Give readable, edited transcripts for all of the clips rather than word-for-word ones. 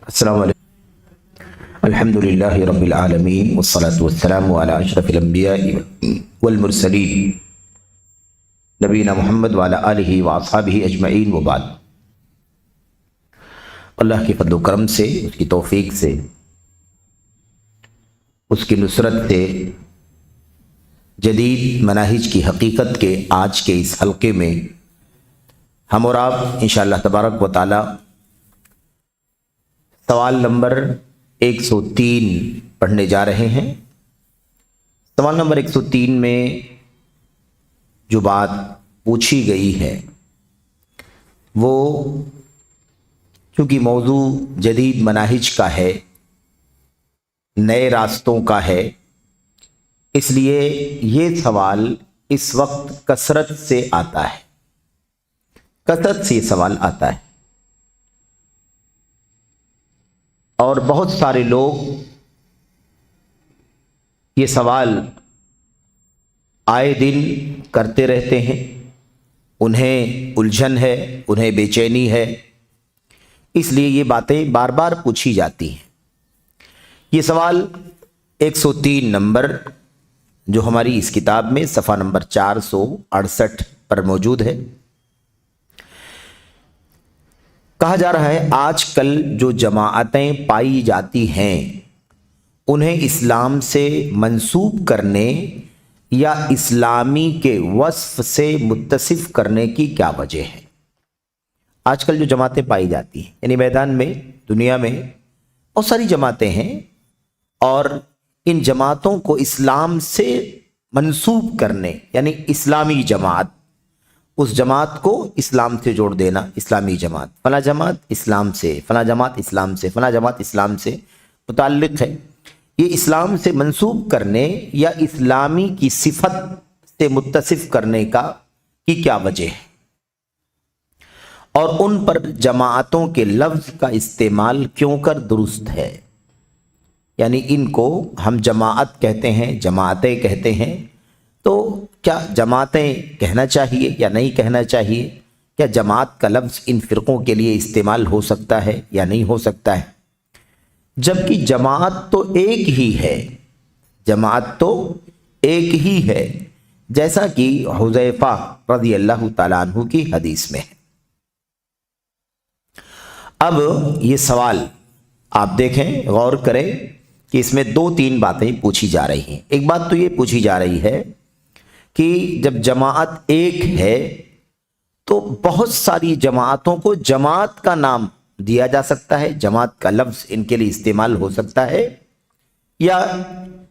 السلام علیکم الحمدللہ رب العالمین والصلاة والسلام علی اشرف الانبیاء والمرسلین نبینا محمد وعلی آلہ واصحابہ اجمعین وبعد۔ اللہ کے فضل و کرم سے، اس کی توفیق سے، اس کی نصرت سے جدید مناہج کی حقیقت کے آج کے اس حلقے میں ہم اور آپ انشاءاللہ تبارک و تعالی سوال نمبر 103 پڑھنے جا رہے ہیں۔ سوال نمبر 103 میں جو بات پوچھی گئی ہے وہ چونکہ موضوع جدید مناہج کا ہے، نئے راستوں کا ہے، اس لیے یہ سوال اس وقت کثرت سے آتا ہے، کثرت سے یہ سوال آتا ہے، اور بہت سارے لوگ یہ سوال آئے دن کرتے رہتے ہیں، انہیں الجھن ہے، انہیں بے چینی ہے، اس لیے یہ باتیں بار بار پوچھی جاتی ہیں۔ یہ سوال 103 نمبر جو ہماری اس کتاب میں صفحہ نمبر 468 پر موجود ہے۔ کہا جا رہا ہے آج کل جو جماعتیں پائی جاتی ہیں انہیں اسلام سے منسوب کرنے یا اسلامی کے وصف سے متصف کرنے کی کیا وجہ ہے؟ آج کل جو جماعتیں پائی جاتی ہیں، یعنی میدان میں، دنیا میں بہت ساری جماعتیں ہیں، اور ان جماعتوں کو اسلام سے منسوب کرنے، یعنی اسلامی جماعت، اس جماعت کو اسلام سے جوڑ دینا، اسلامی جماعت، فلاں جماعت اسلام سے، فلاں جماعت اسلام سے، فلاں جماعت اسلام سے متعلق ہے، یہ اسلام سے منسوب کرنے یا اسلامی کی صفت سے متصف کرنے کی کیا وجہ ہے، اور ان پر جماعتوں کے لفظ کا استعمال کیوں کر درست ہے؟ یعنی ان کو ہم جماعت کہتے ہیں، جماعتیں کہتے ہیں، تو کیا جماعتیں کہنا چاہیے یا نہیں کہنا چاہیے؟ کیا جماعت کا لفظ ان فرقوں کے لیے استعمال ہو سکتا ہے یا نہیں ہو سکتا ہے؟ جبکہ جماعت تو ایک ہی ہے، جماعت تو ایک ہی ہے، جیسا کہ حذیفہ رضی اللہ تعالیٰ عنہ کی حدیث میں ہے۔ اب یہ سوال آپ دیکھیں، غور کریں کہ اس میں 2-3 باتیں پوچھی جا رہی ہیں۔ ایک بات تو یہ پوچھی جا رہی ہے کہ جب جماعت ایک ہے تو بہت ساری جماعتوں کو جماعت کا نام دیا جا سکتا ہے، جماعت کا لفظ ان کے لیے استعمال ہو سکتا ہے، یا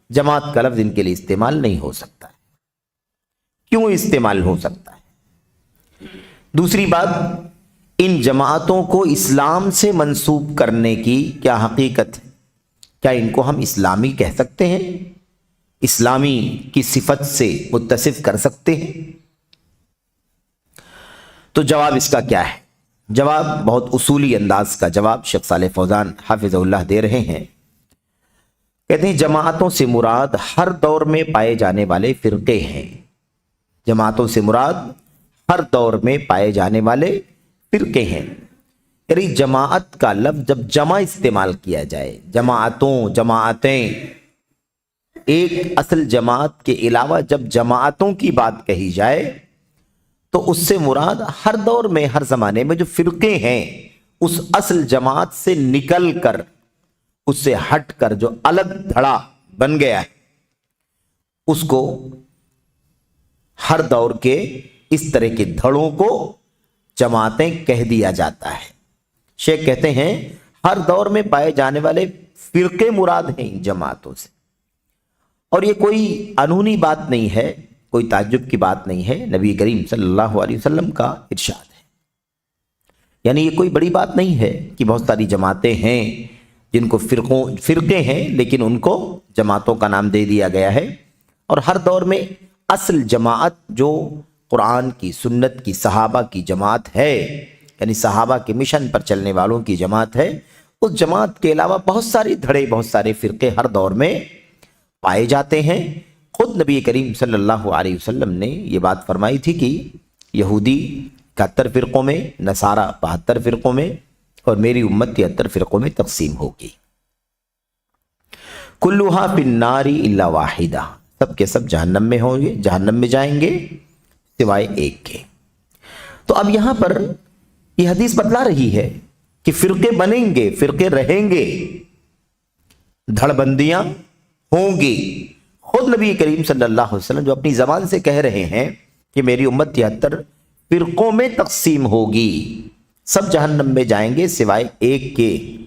جماعت کا لفظ ان کے لیے استعمال نہیں ہو سکتا ہے؟ کیوں استعمال ہو سکتا ہے؟ دوسری بات، ان جماعتوں کو اسلام سے منسوب کرنے کی کیا حقیقت ہے؟ کیا ان کو ہم اسلامی کہہ سکتے ہیں، اسلامی کی صفت سے متصف کر سکتے ہیں؟ تو جواب اس کا کیا ہے؟ جواب بہت اصولی انداز کا جواب شیخ صالح فوزان حافظہ اللہ دے رہے ہیں۔ کہتے ہیں جماعتوں سے مراد ہر دور میں پائے جانے والے فرقے ہیں، جماعتوں سے مراد ہر دور میں پائے جانے والے فرقے ہیں۔ یعنی جماعت کا لفظ جب جمع استعمال کیا جائے، جماعتوں، جماعتیں، ایک اصل جماعت کے علاوہ جب جماعتوں کی بات کہی جائے تو اس سے مراد ہر دور میں، ہر زمانے میں جو فرقے ہیں اس اصل جماعت سے نکل کر، اس سے ہٹ کر جو الگ دھڑا بن گیا ہے، اس کو ہر دور کے اس طرح کے دھڑوں کو جماعتیں کہہ دیا جاتا ہے۔ شیخ کہتے ہیں ہر دور میں پائے جانے والے فرقے مراد ہیں ان جماعتوں سے، اور یہ کوئی انہونی بات نہیں ہے، کوئی تعجب کی بات نہیں ہے، نبی کریم صلی اللہ علیہ وسلم کا ارشاد ہے۔ یعنی یہ کوئی بڑی بات نہیں ہے کہ بہت ساری جماعتیں ہیں جن کو فرقے ہیں لیکن ان کو جماعتوں کا نام دے دیا گیا ہے، اور ہر دور میں اصل جماعت جو قرآن کی، سنت کی، صحابہ کی جماعت ہے، یعنی صحابہ کے مشن پر چلنے والوں کی جماعت ہے، اس جماعت کے علاوہ بہت ساری دھڑے، بہت سارے فرقے ہر دور میں پائے جاتے ہیں۔ خود نبی کریم صلی اللہ علیہ وسلم نے یہ بات فرمائی تھی کہ یہودی 71 فرقوں میں، نصارہ 72 فرقوں میں، اور میری امت 73 فرقوں میں تقسیم ہوگی. کلھا فی النار الا واحدہ، سب کے سب جہنم میں ہوں گے، جہنم میں جائیں گے سوائے ایک کے. تو اب یہاں پر یہ حدیث بتلا رہی ہے کہ فرقے بنیں گے، فرقے رہیں گے، دھڑ بندیاں ہوں گی. خود نبی کریم صلی اللہ علیہ وسلم جو اپنی زبان سے کہہ رہے ہیں کہ میری امت 73 فرقوں میں تقسیم ہوگی، سب جہنم میں جائیں گے سوائے ایک کے.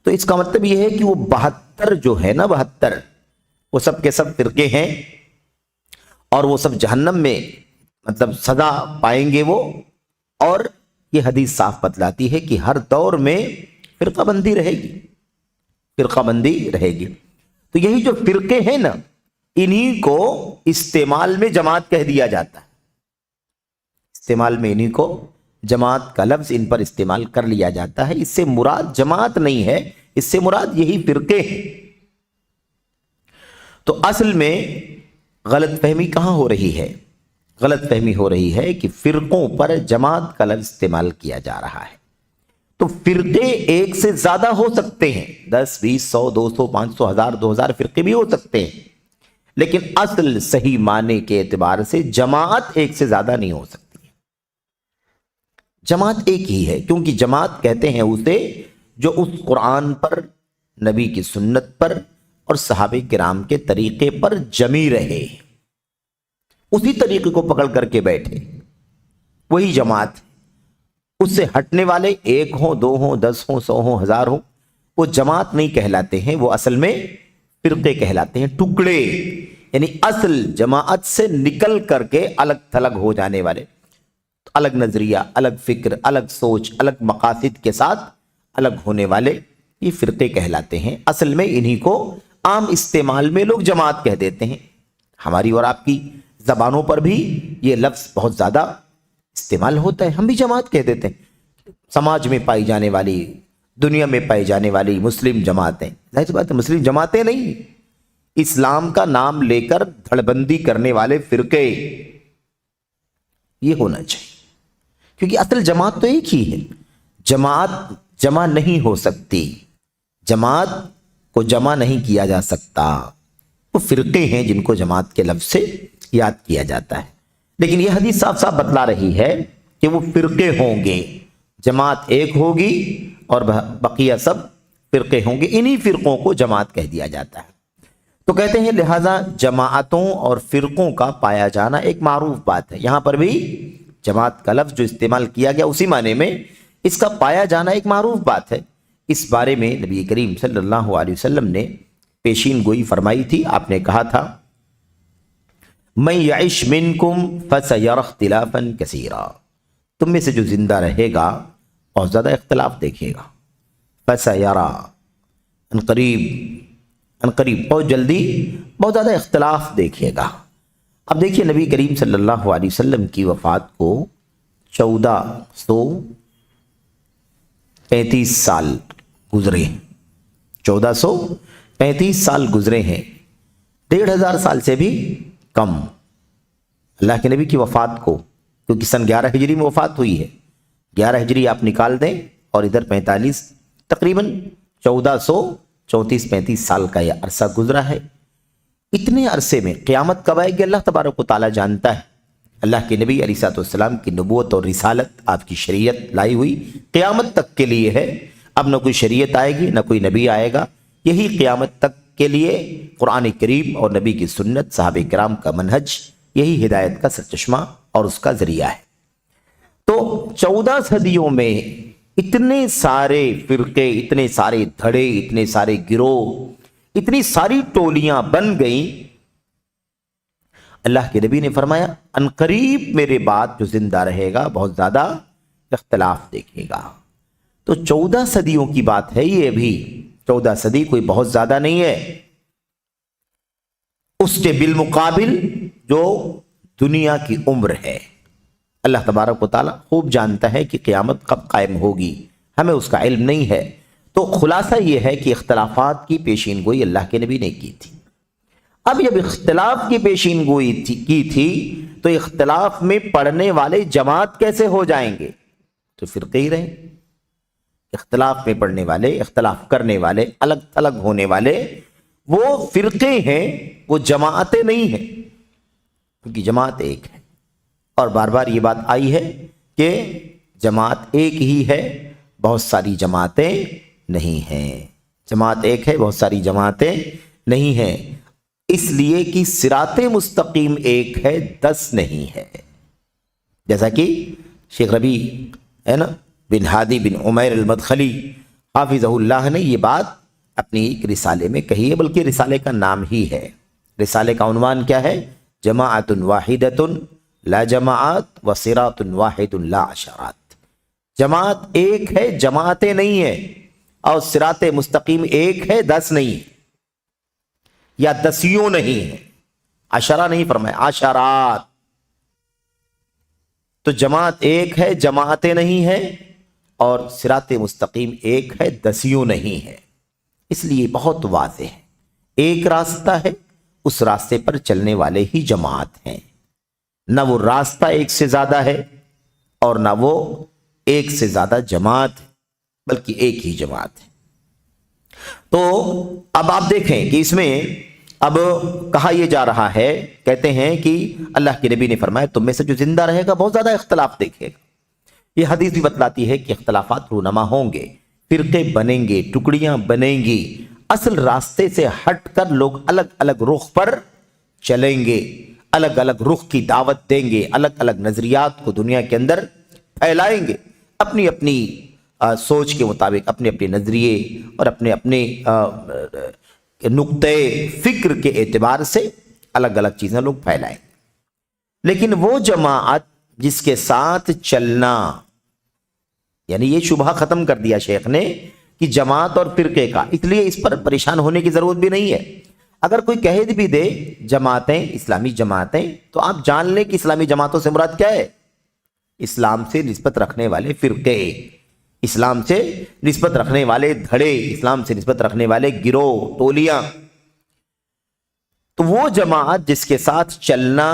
تو اس کا مطلب یہ ہے کہ وہ 72 جو ہے نا، 72 وہ سب کے سب فرقے ہیں اور وہ سب جہنم میں مطلب سزا پائیں گے وہ. اور یہ حدیث صاف بتلاتی ہے کہ ہر دور میں فرقہ بندی رہے گی، فرقہ بندی رہے گی. تو یہی جو فرقے ہیں نا، انہی کو استعمال میں جماعت کہہ دیا جاتا ہے. استعمال میں انہی کو جماعت کا لفظ ان پر استعمال کر لیا جاتا ہے. اس سے مراد جماعت نہیں ہے، اس سے مراد یہی فرقے ہیں. تو اصل میں غلط فہمی کہاں ہو رہی ہے؟ غلط فہمی ہو رہی ہے کہ فرقوں پر جماعت کا لفظ استعمال کیا جا رہا ہے. تو فرقے ایک سے زیادہ ہو سکتے ہیں، 10 20 100 200 500 1000 2000 فرقے بھی ہو سکتے ہیں، لیکن اصل صحیح معنی کے اعتبار سے جماعت ایک سے زیادہ نہیں ہو سکتی. جماعت ایک ہی ہے، کیونکہ جماعت کہتے ہیں اسے جو اس قرآن پر، نبی کی سنت پر اور صحابہ کرام کے طریقے پر جمی رہے، اسی طریقے کو پکڑ کر کے بیٹھے، وہی جماعت. اس سے ہٹنے والے ایک ہوں، 2 ہوں، 10 ہوں، 100 ہوں، 1000 ہوں، وہ جماعت نہیں کہلاتے ہیں، وہ اصل میں فرقے کہلاتے ہیں، ٹکڑے. یعنی اصل جماعت سے نکل کر کے الگ تھلگ ہو جانے والے، الگ نظریہ، الگ فکر، الگ سوچ، الگ مقاصد کے ساتھ الگ ہونے والے، یہ فرقے کہلاتے ہیں. اصل میں انہی کو عام استعمال میں لوگ جماعت کہہ دیتے ہیں. ہماری اور آپ کی زبانوں پر بھی یہ لفظ بہت زیادہ استعمال ہوتا ہے، ہم بھی جماعت کہہ دیتے ہیں. سماج میں پائی جانے والی، دنیا میں پائی جانے والی مسلم جماعتیں، ظاہر سی بات ہے مسلم جماعتیں نہیں، اسلام کا نام لے کر دھڑ بندی کرنے والے فرقے، یہ ہونا چاہیے. کیونکہ اصل جماعت تو ایک ہی ہے. جماعت جمع نہیں ہو سکتی، جماعت کو جمع نہیں کیا جا سکتا. وہ فرقے ہیں جن کو جماعت کے لفظ سے یاد کیا جاتا ہے. لیکن یہ حدیث صاف صاف بتلا رہی ہے کہ وہ فرقے ہوں گے، جماعت ایک ہوگی اور بقیہ سب فرقے ہوں گے. انہی فرقوں کو جماعت کہہ دیا جاتا ہے. تو کہتے ہیں لہذا جماعتوں اور فرقوں کا پایا جانا ایک معروف بات ہے. یہاں پر بھی جماعت کا لفظ جو استعمال کیا گیا اسی معنی میں اس کا پایا جانا ایک معروف بات ہے. اس بارے میں نبی کریم صلی اللہ علیہ وسلم نے پیشین گوئی فرمائی تھی. آپ نے کہا تھا من یعش منکم فسیر اختلافا کثیرا، تم میں سے جو زندہ رہے گا بہت زیادہ اختلاف دیکھے گا. فسیرا انقریب بہت جلدی بہت زیادہ اختلاف دیکھے گا. اب دیکھیے نبی کریم صلی اللہ علیہ وسلم کی وفات کو 1435 سال گزرے ہیں، 1435 سال گزرے ہیں، 1500 سال سے بھی کم اللہ کے نبی کی وفات کو. کیونکہ سن 11 ہجری میں وفات ہوئی ہے، 11 ہجری آپ نکال دیں اور ادھر 45، تقریباً 1434-35 سال کا یہ عرصہ گزرا ہے. اتنے عرصے میں قیامت کب آئے گی اللہ تبارک و تعالیٰ جانتا ہے. اللہ کے نبی علیہ الصلوۃ والسلام کی نبوت اور رسالت، آپ کی شریعت لائی ہوئی قیامت تک کے لیے ہے. اب نہ کوئی شریعت آئے گی نہ کوئی نبی آئے گا، یہی قیامت تک کے لیے قرآن کریم اور نبی کی سنت، صحابہ کرام کا منہج، یہی ہدایت کا سرچشمہ اور اس کا ذریعہ ہے. تو 14 صدیوں میں اتنے سارے فرقے، اتنے سارے دھڑے، اتنے سارے گروہ، اتنی ساری ٹولیاں بن گئیں. اللہ کے نبی نے فرمایا عنقریب میرے بعد جو زندہ رہے گا بہت زیادہ اختلاف دیکھے گا. تو 14 صدیوں کی بات ہے یہ بھی. 14 صدی کوئی بہت زیادہ نہیں ہے. اس کے بالمقابل جو دنیا کی عمر ہے، اللہ تبارک و تعالیٰ خوب جانتا ہے کہ قیامت کب قائم ہوگی، ہمیں اس کا علم نہیں ہے. تو خلاصہ یہ ہے کہ اختلافات کی پیشین گوئی اللہ کے نبی نے کی تھی. اب جب اختلاف کی پیشین گوئی کی تھی تو اختلاف میں پڑھنے والے جماعت کیسے ہو جائیں گے؟ تو فرقے ہی رہیں. اختلاف میں پڑھنے والے، اختلاف کرنے والے، الگ الگ ہونے والے وہ فرقے ہیں، وہ جماعتیں نہیں ہیں، کیونکہ جماعت ایک ہے۔ اور بار بار یہ بات آئی ہے کہ جماعت ایک ہی ہے، بہت ساری جماعتیں نہیں ہیں۔ جماعت ایک ہے، بہت ساری جماعتیں نہیں ہیں، اس لیے کہ صراط مستقیم ایک ہے، 10 نہیں ہے۔ جیسا کہ شیخ ربیع ہے نا بن ہادی بن عمیر المدخلی حافظہ اللہ نے یہ بات اپنی ایک رسالے میں کہی ہے، بلکہ رسالے کا نام ہی ہے۔ رسالے کا عنوان کیا ہے؟ جماعت واحدۃ لا جماعات و صراط واحد لا عشرات۔ جماعت ایک ہے، جماعتیں نہیں ہیں، اور صراط مستقیم ایک ہے، 10 نہیں ہے، یا 10 نہیں ہے، عشرہ نہیں فرمایا، عشرات۔ تو جماعت ایک ہے، جماعتیں نہیں ہیں، اور صراط مستقیم ایک ہے، 10 نہیں ہے۔ اس لیے بہت واضح ہے، ایک راستہ ہے، اس راستے پر چلنے والے ہی جماعت ہیں، نہ وہ راستہ ایک سے زیادہ ہے اور نہ وہ ایک سے زیادہ جماعت ہے، بلکہ ایک ہی جماعت ہے۔ تو اب آپ دیکھیں کہ اس میں اب کہا یہ جا رہا ہے، کہتے ہیں کہ اللہ کے نبی نے فرمایا تم میں سے جو زندہ رہے گا بہت زیادہ اختلاف دیکھے گا۔ یہ حدیث بھی بتلاتی ہے کہ اختلافات رونما ہوں گے، فرقے بنیں گے، ٹکڑیاں بنیں گی، اصل راستے سے ہٹ کر لوگ الگ الگ رخ پر چلیں گے، الگ الگ رخ کی دعوت دیں گے، الگ الگ نظریات کو دنیا کے اندر پھیلائیں گے، اپنی اپنی سوچ کے مطابق، اپنے اپنے نظریے اور اپنے اپنے نقطۂ فکر کے اعتبار سے الگ الگ چیزیں لوگ پھیلائیں گے۔ لیکن وہ جماعت جس کے ساتھ چلنا، یعنی یہ شبہ ختم کر دیا شیخ نے کہ جماعت اور فرقے کا، اس لیے اس پر پریشان ہونے کی ضرورت بھی نہیں ہے۔ اگر کوئی کہہ بھی دے جماعتیں، اسلامی جماعتیں، تو آپ جان لیں کہ اسلامی جماعتوں سے مراد کیا ہے؟ اسلام سے نسبت رکھنے والے فرقے، اسلام سے نسبت رکھنے والے دھڑے، اسلام سے نسبت رکھنے والے گروہ، ٹولیاں۔ تو وہ جماعت جس کے ساتھ چلنا،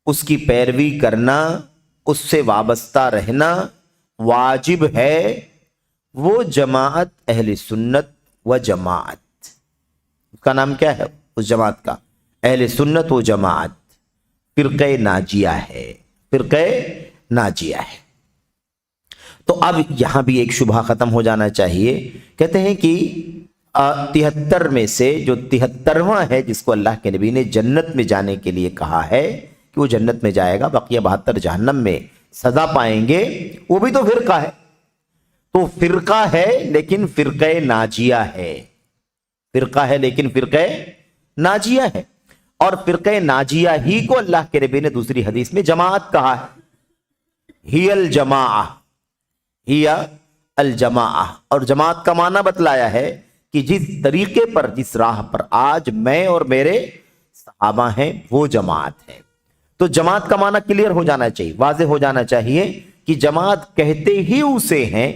اس کی پیروی کرنا، اس سے وابستہ رہنا واجب ہے، وہ جماعت اہل سنت و جماعت۔ اس کا نام کیا ہے اس جماعت کا؟ اہل سنت و جماعت، فرقہ ناجیہ ہے، فرقہ ناجیہ ہے۔ تو اب یہاں بھی ایک شبہ ختم ہو جانا چاہیے۔ کہتے ہیں کہ 73 میں سے جو 73واں ہے، جس کو اللہ کے نبی نے جنت میں جانے کے لیے کہا ہے کہ وہ جنت میں جائے گا، بقیہ 72 جہنم میں سزا پائیں گے، وہ بھی تو فرقہ ہے۔ تو فرقہ ہے لیکن فرقہ ناجیہ ہے، فرقہ ہے لیکن فرقہ ناجیہ ہے۔ اور فرقہ ناجیہ ہی کو اللہ کے نبی نے دوسری حدیث میں جماعت کہا ہے، ہی الجماعہ، ہی الجماعہ۔ اور جماعت کا معنی بتلایا ہے کہ جس طریقے پر، جس راہ پر آج میں اور میرے صحابہ ہیں، وہ جماعت ہے۔ تو جماعت کا معنی کلیئر ہو جانا چاہیے، واضح ہو جانا چاہیے کہ جماعت کہتے ہی اسے ہیں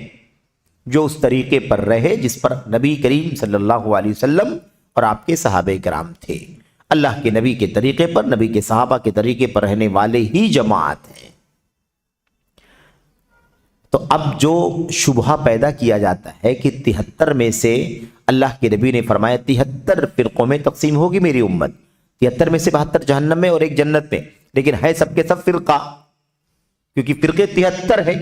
جو اس طریقے پر رہے جس پر نبی کریم صلی اللہ علیہ وسلم اور آپ کے صحابہ کرام تھے۔ اللہ کے نبی کے طریقے پر، نبی کے صحابہ کے طریقے پر رہنے والے ہی جماعت ہیں۔ تو اب جو شبہ پیدا کیا جاتا ہے کہ 73 میں سے اللہ کے نبی نے فرمایا 73 فرقوں میں تقسیم ہوگی میری امت، 73 میں سے 72 جہنم میں اور ایک جنت میں، لیکن ہے سب کے سب فرقہ، کیونکہ فرقے 73 ہیں،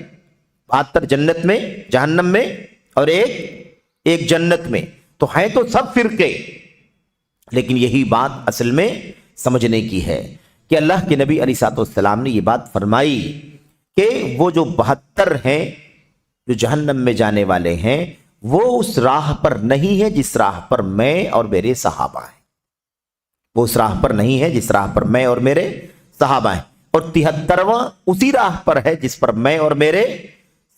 72 جنت میں، جہنم میں، اور ایک جنت میں، تو ہیں تو سب فرقے۔ لیکن یہی بات اصل میں سمجھنے کی ہے کہ اللہ کے نبی علیہ السلام نے یہ بات فرمائی کہ وہ جو 72 ہیں جو جہنم میں جانے والے ہیں، وہ اس راہ پر نہیں ہے جس راہ پر میں اور میرے صحابہ ہیں، وہ اس راہ پر نہیں ہے جس راہ پر میں اور میرے صحابہ ہیں، اور 73واں اسی راہ پر ہے جس پر میں اور میرے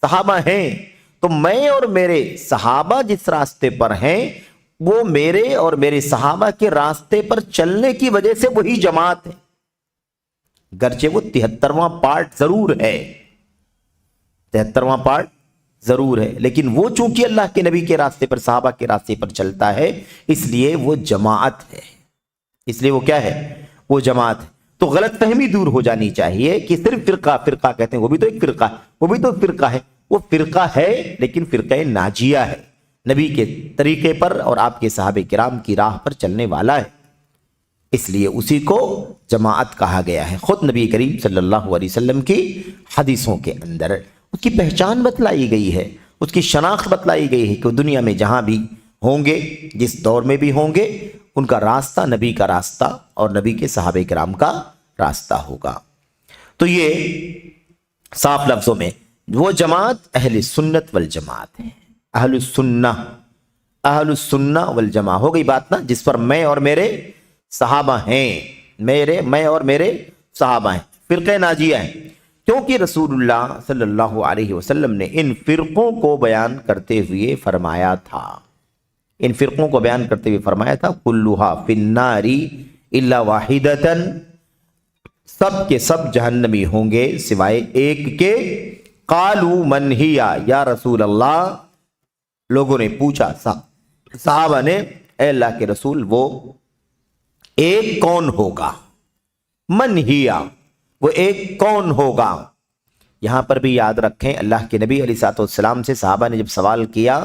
صحابہ ہیں۔ تو میں اور میرے صحابہ جس راستے پر ہیں، وہ میرے اور میرے صحابہ کے راستے پر چلنے کی وجہ سے وہی جماعت ہے، گرچہ وہ 73واں پارٹ ضرور ہے، 73واں پارٹ ضرور ہے، لیکن وہ چونکہ اللہ کے نبی کے راستے پر، صحابہ کے راستے پر چلتا ہے، اس لیے وہ جماعت ہے، اس لیے وہ کیا ہے؟ وہ جماعت ہے۔ تو غلط فہمی دور ہو جانی چاہیے کہ صرف فرقہ کہتے ہیں، وہ بھی تو ایک فرقہ ہے، وہ بھی تو ایک فرقہ ہے، وہ فرقہ ہے لیکن فرقہ ناجیہ ہے، نبی کے طریقے پر اور آپ کے صحابہ کرام کی راہ پر چلنے والا ہے، اس لیے اسی کو جماعت کہا گیا ہے۔ خود نبی کریم صلی اللہ علیہ وسلم کی حدیثوں کے اندر اس کی پہچان بتلائی گئی ہے، اس کی شناخت بتلائی گئی ہے کہ دنیا میں جہاں بھی ہوں گے، جس دور میں بھی ہوں گے، ان کا راستہ نبی کا راستہ اور نبی کے صحابہ کرام کا راستہ ہوگا۔ تو یہ صاف لفظوں میں وہ جماعت اہل سنت والجماعت ہے، اہل السنہ والجماعت ہو گئی بات نا، جس پر میں اور میرے صحابہ ہیں، میں اور میرے صحابہ ہیں، فرقہ ناجیہ ہیں، کیونکہ رسول اللہ صلی اللہ علیہ وسلم نے ان فرقوں کو بیان کرتے ہوئے فرمایا تھا، کلھا فی النار الا واحدۃ، سب کے سب جہنمی ہوں گے سوائے ایک کے۔ قالوا من ہی یا رسول اللہ، لوگوں نے پوچھا، صحابہ نے، اے اللہ کے رسول وہ ایک کون ہوگا؟ من ہی، وہ ایک کون ہوگا؟ یہاں پر بھی یاد رکھیں، اللہ کے نبی علیہ الصلوۃ والسلام سے صحابہ نے جب سوال کیا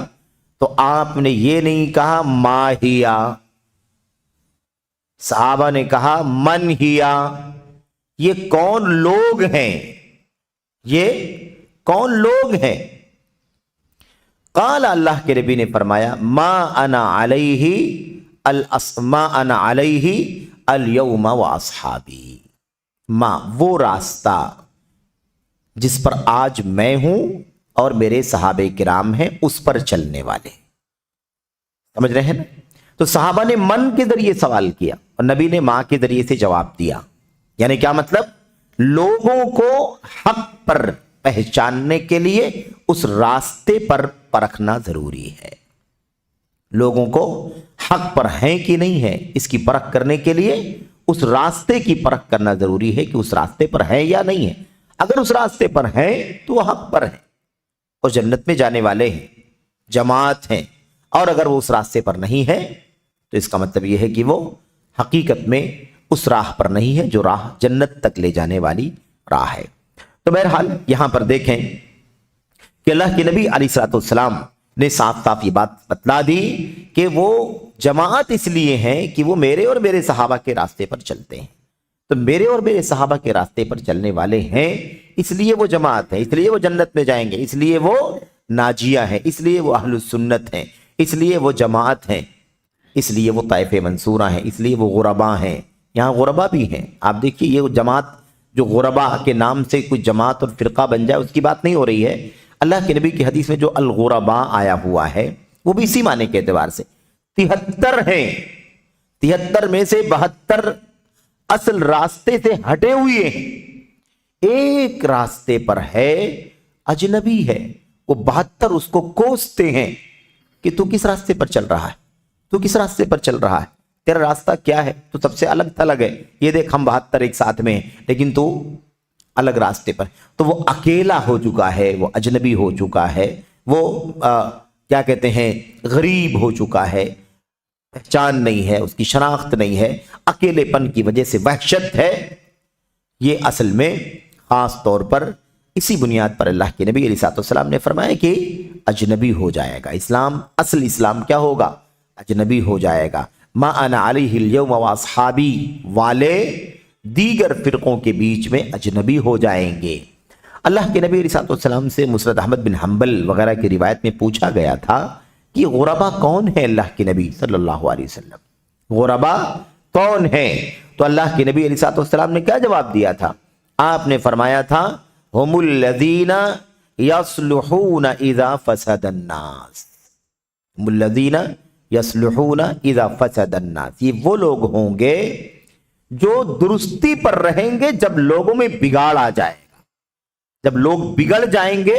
تو آپ نے یہ نہیں کہا ما ہیا، صحابہ نے کہا من ہیا، یہ کون لوگ ہیں، یہ کون لوگ ہیں؟ قال، اللہ کے نبی نے فرمایا، ما انا علیہ الیوم واصحابی، ما وہ راستہ جس پر آج میں ہوں اور میرے صحابہ کرام ہیں اس پر چلنے والے، سمجھ رہے ہیں نا؟ تو صحابہ نے من کے ذریعے سوال کیا اور نبی نے ماں کے ذریعے سے جواب دیا، یعنی کیا مطلب؟ لوگوں کو حق پر پہچاننے کے لیے اس راستے پر پرکھنا ضروری ہے، لوگوں کو حق پر ہیں کہ نہیں ہے اس کی پرکھ کرنے کے لیے اس راستے کی پرکھ کرنا ضروری ہے کہ اس راستے پر ہے یا نہیں ہے۔ اگر اس راستے پر ہے تو وہ حق پر ہے اور جنت میں جانے والے ہیں، جماعت ہیں، اور اگر وہ اس راستے پر نہیں ہے تو اس کا مطلب یہ ہے کہ وہ حقیقت میں اس راہ پر نہیں ہے جو راہ جنت تک لے جانے والی راہ ہے۔ تو بہرحال یہاں پر دیکھیں کہ اللہ کے نبی علیہ الصلوۃ والسلام نے صاف صاف یہ بات بتلا دی کہ وہ جماعت اس لیے ہیں کہ وہ میرے اور میرے صحابہ کے راستے پر چلتے ہیں، تو میرے اور میرے صحابہ کے راستے پر چلنے والے ہیں، اس لیے وہ جماعت ہے، اس لیے وہ جنت میں جائیں گے، اس لیے وہ ناجیہ ہیں، اس لیے وہ اہل السنت ہیں، اس لیے وہ جماعت ہیں، اس لیے وہ طائفہ منصورہ ہیں، اس لیے وہ غربا ہیں۔ یہاں غربا بھی ہیں، آپ دیکھیے یہ جماعت جو غربا کے نام سے کوئی جماعت اور فرقہ بن جائے اس کی بات نہیں ہو رہی ہے۔ اللہ کے نبی کی حدیث میں جو الغربا آیا ہوا ہے وہ بھی اسی معنی کے اعتبار سے 73 ہیں، 73 میں سے 72 اصل راستے سے ہٹے ہوئے ہیں، ایک راستے پر ہے اجنبی ہے، وہ 72 اس کو کوستے ہیں کہ تو کس راستے پر چل رہا ہے، تو کس راستے پر چل رہا ہے، تیرا راستہ کیا ہے، تو سب سے الگ تھلگ ہے، یہ دیکھ ہم 72 ایک ساتھ میں ہیں لیکن تو الگ راستے پر، تو وہ اکیلا ہو چکا ہے، وہ اجنبی ہو چکا ہے، وہ کیا کہتے ہیں غریب ہو چکا ہے، پہچان نہیں ہے، اس کی شناخت نہیں ہے، اکیلے پن کی وجہ سے وحشت ہے۔ یہ اصل میں خاص طور پر اسی بنیاد پر اللہ کے نبی علیہ الصلوۃ والسلام نے فرمایا کہ اجنبی ہو جائے گا اسلام، اصل اسلام کیا ہوگا؟ اجنبی ہو جائے گا۔ ما انا علیہ الیوم واصحابی والے دیگر فرقوں کے بیچ میں اجنبی ہو جائیں گے۔ اللہ کے نبی علیہ الصلوۃ والسلام سے مسند احمد بن حنبل وغیرہ کی روایت میں پوچھا گیا تھا کہ غربا کون ہے اللہ کے نبی صلی اللہ علیہ وسلم، غربا کون ہے؟ تو اللہ کے نبی علیہ الصلوۃ والسلام نے کیا جواب دیا تھا؟ آپ نے فرمایا تھا ہم الذین یصلحون اذا فسد الناس، ہم الذین یصلحون اذا فسد الناس، یہ وہ لوگ ہوں گے جو درستی پر رہیں گے جب لوگوں میں بگاڑ آ جائے گا، جب لوگ بگڑ جائیں گے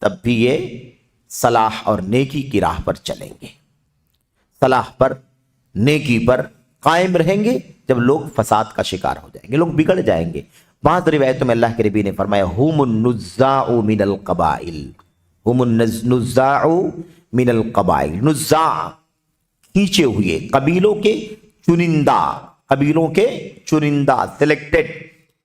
تب بھی یہ صلاح اور نیکی کی راہ پر چلیں گے، صلاح پر نیکی پر قائم رہیں گے جب لوگ فساد کا شکار ہو جائیں گے، لوگ بگڑ جائیں گے۔ بعض روایتوں میں اللہ کے نبی نے فرمایا ہم النزاع من القبائل، ہم النزاع من القبائل، نزاع کھینچے ہوئے، قبیلوں کے چنندہ، قبیلوں کے چنندہ سلیکٹڈ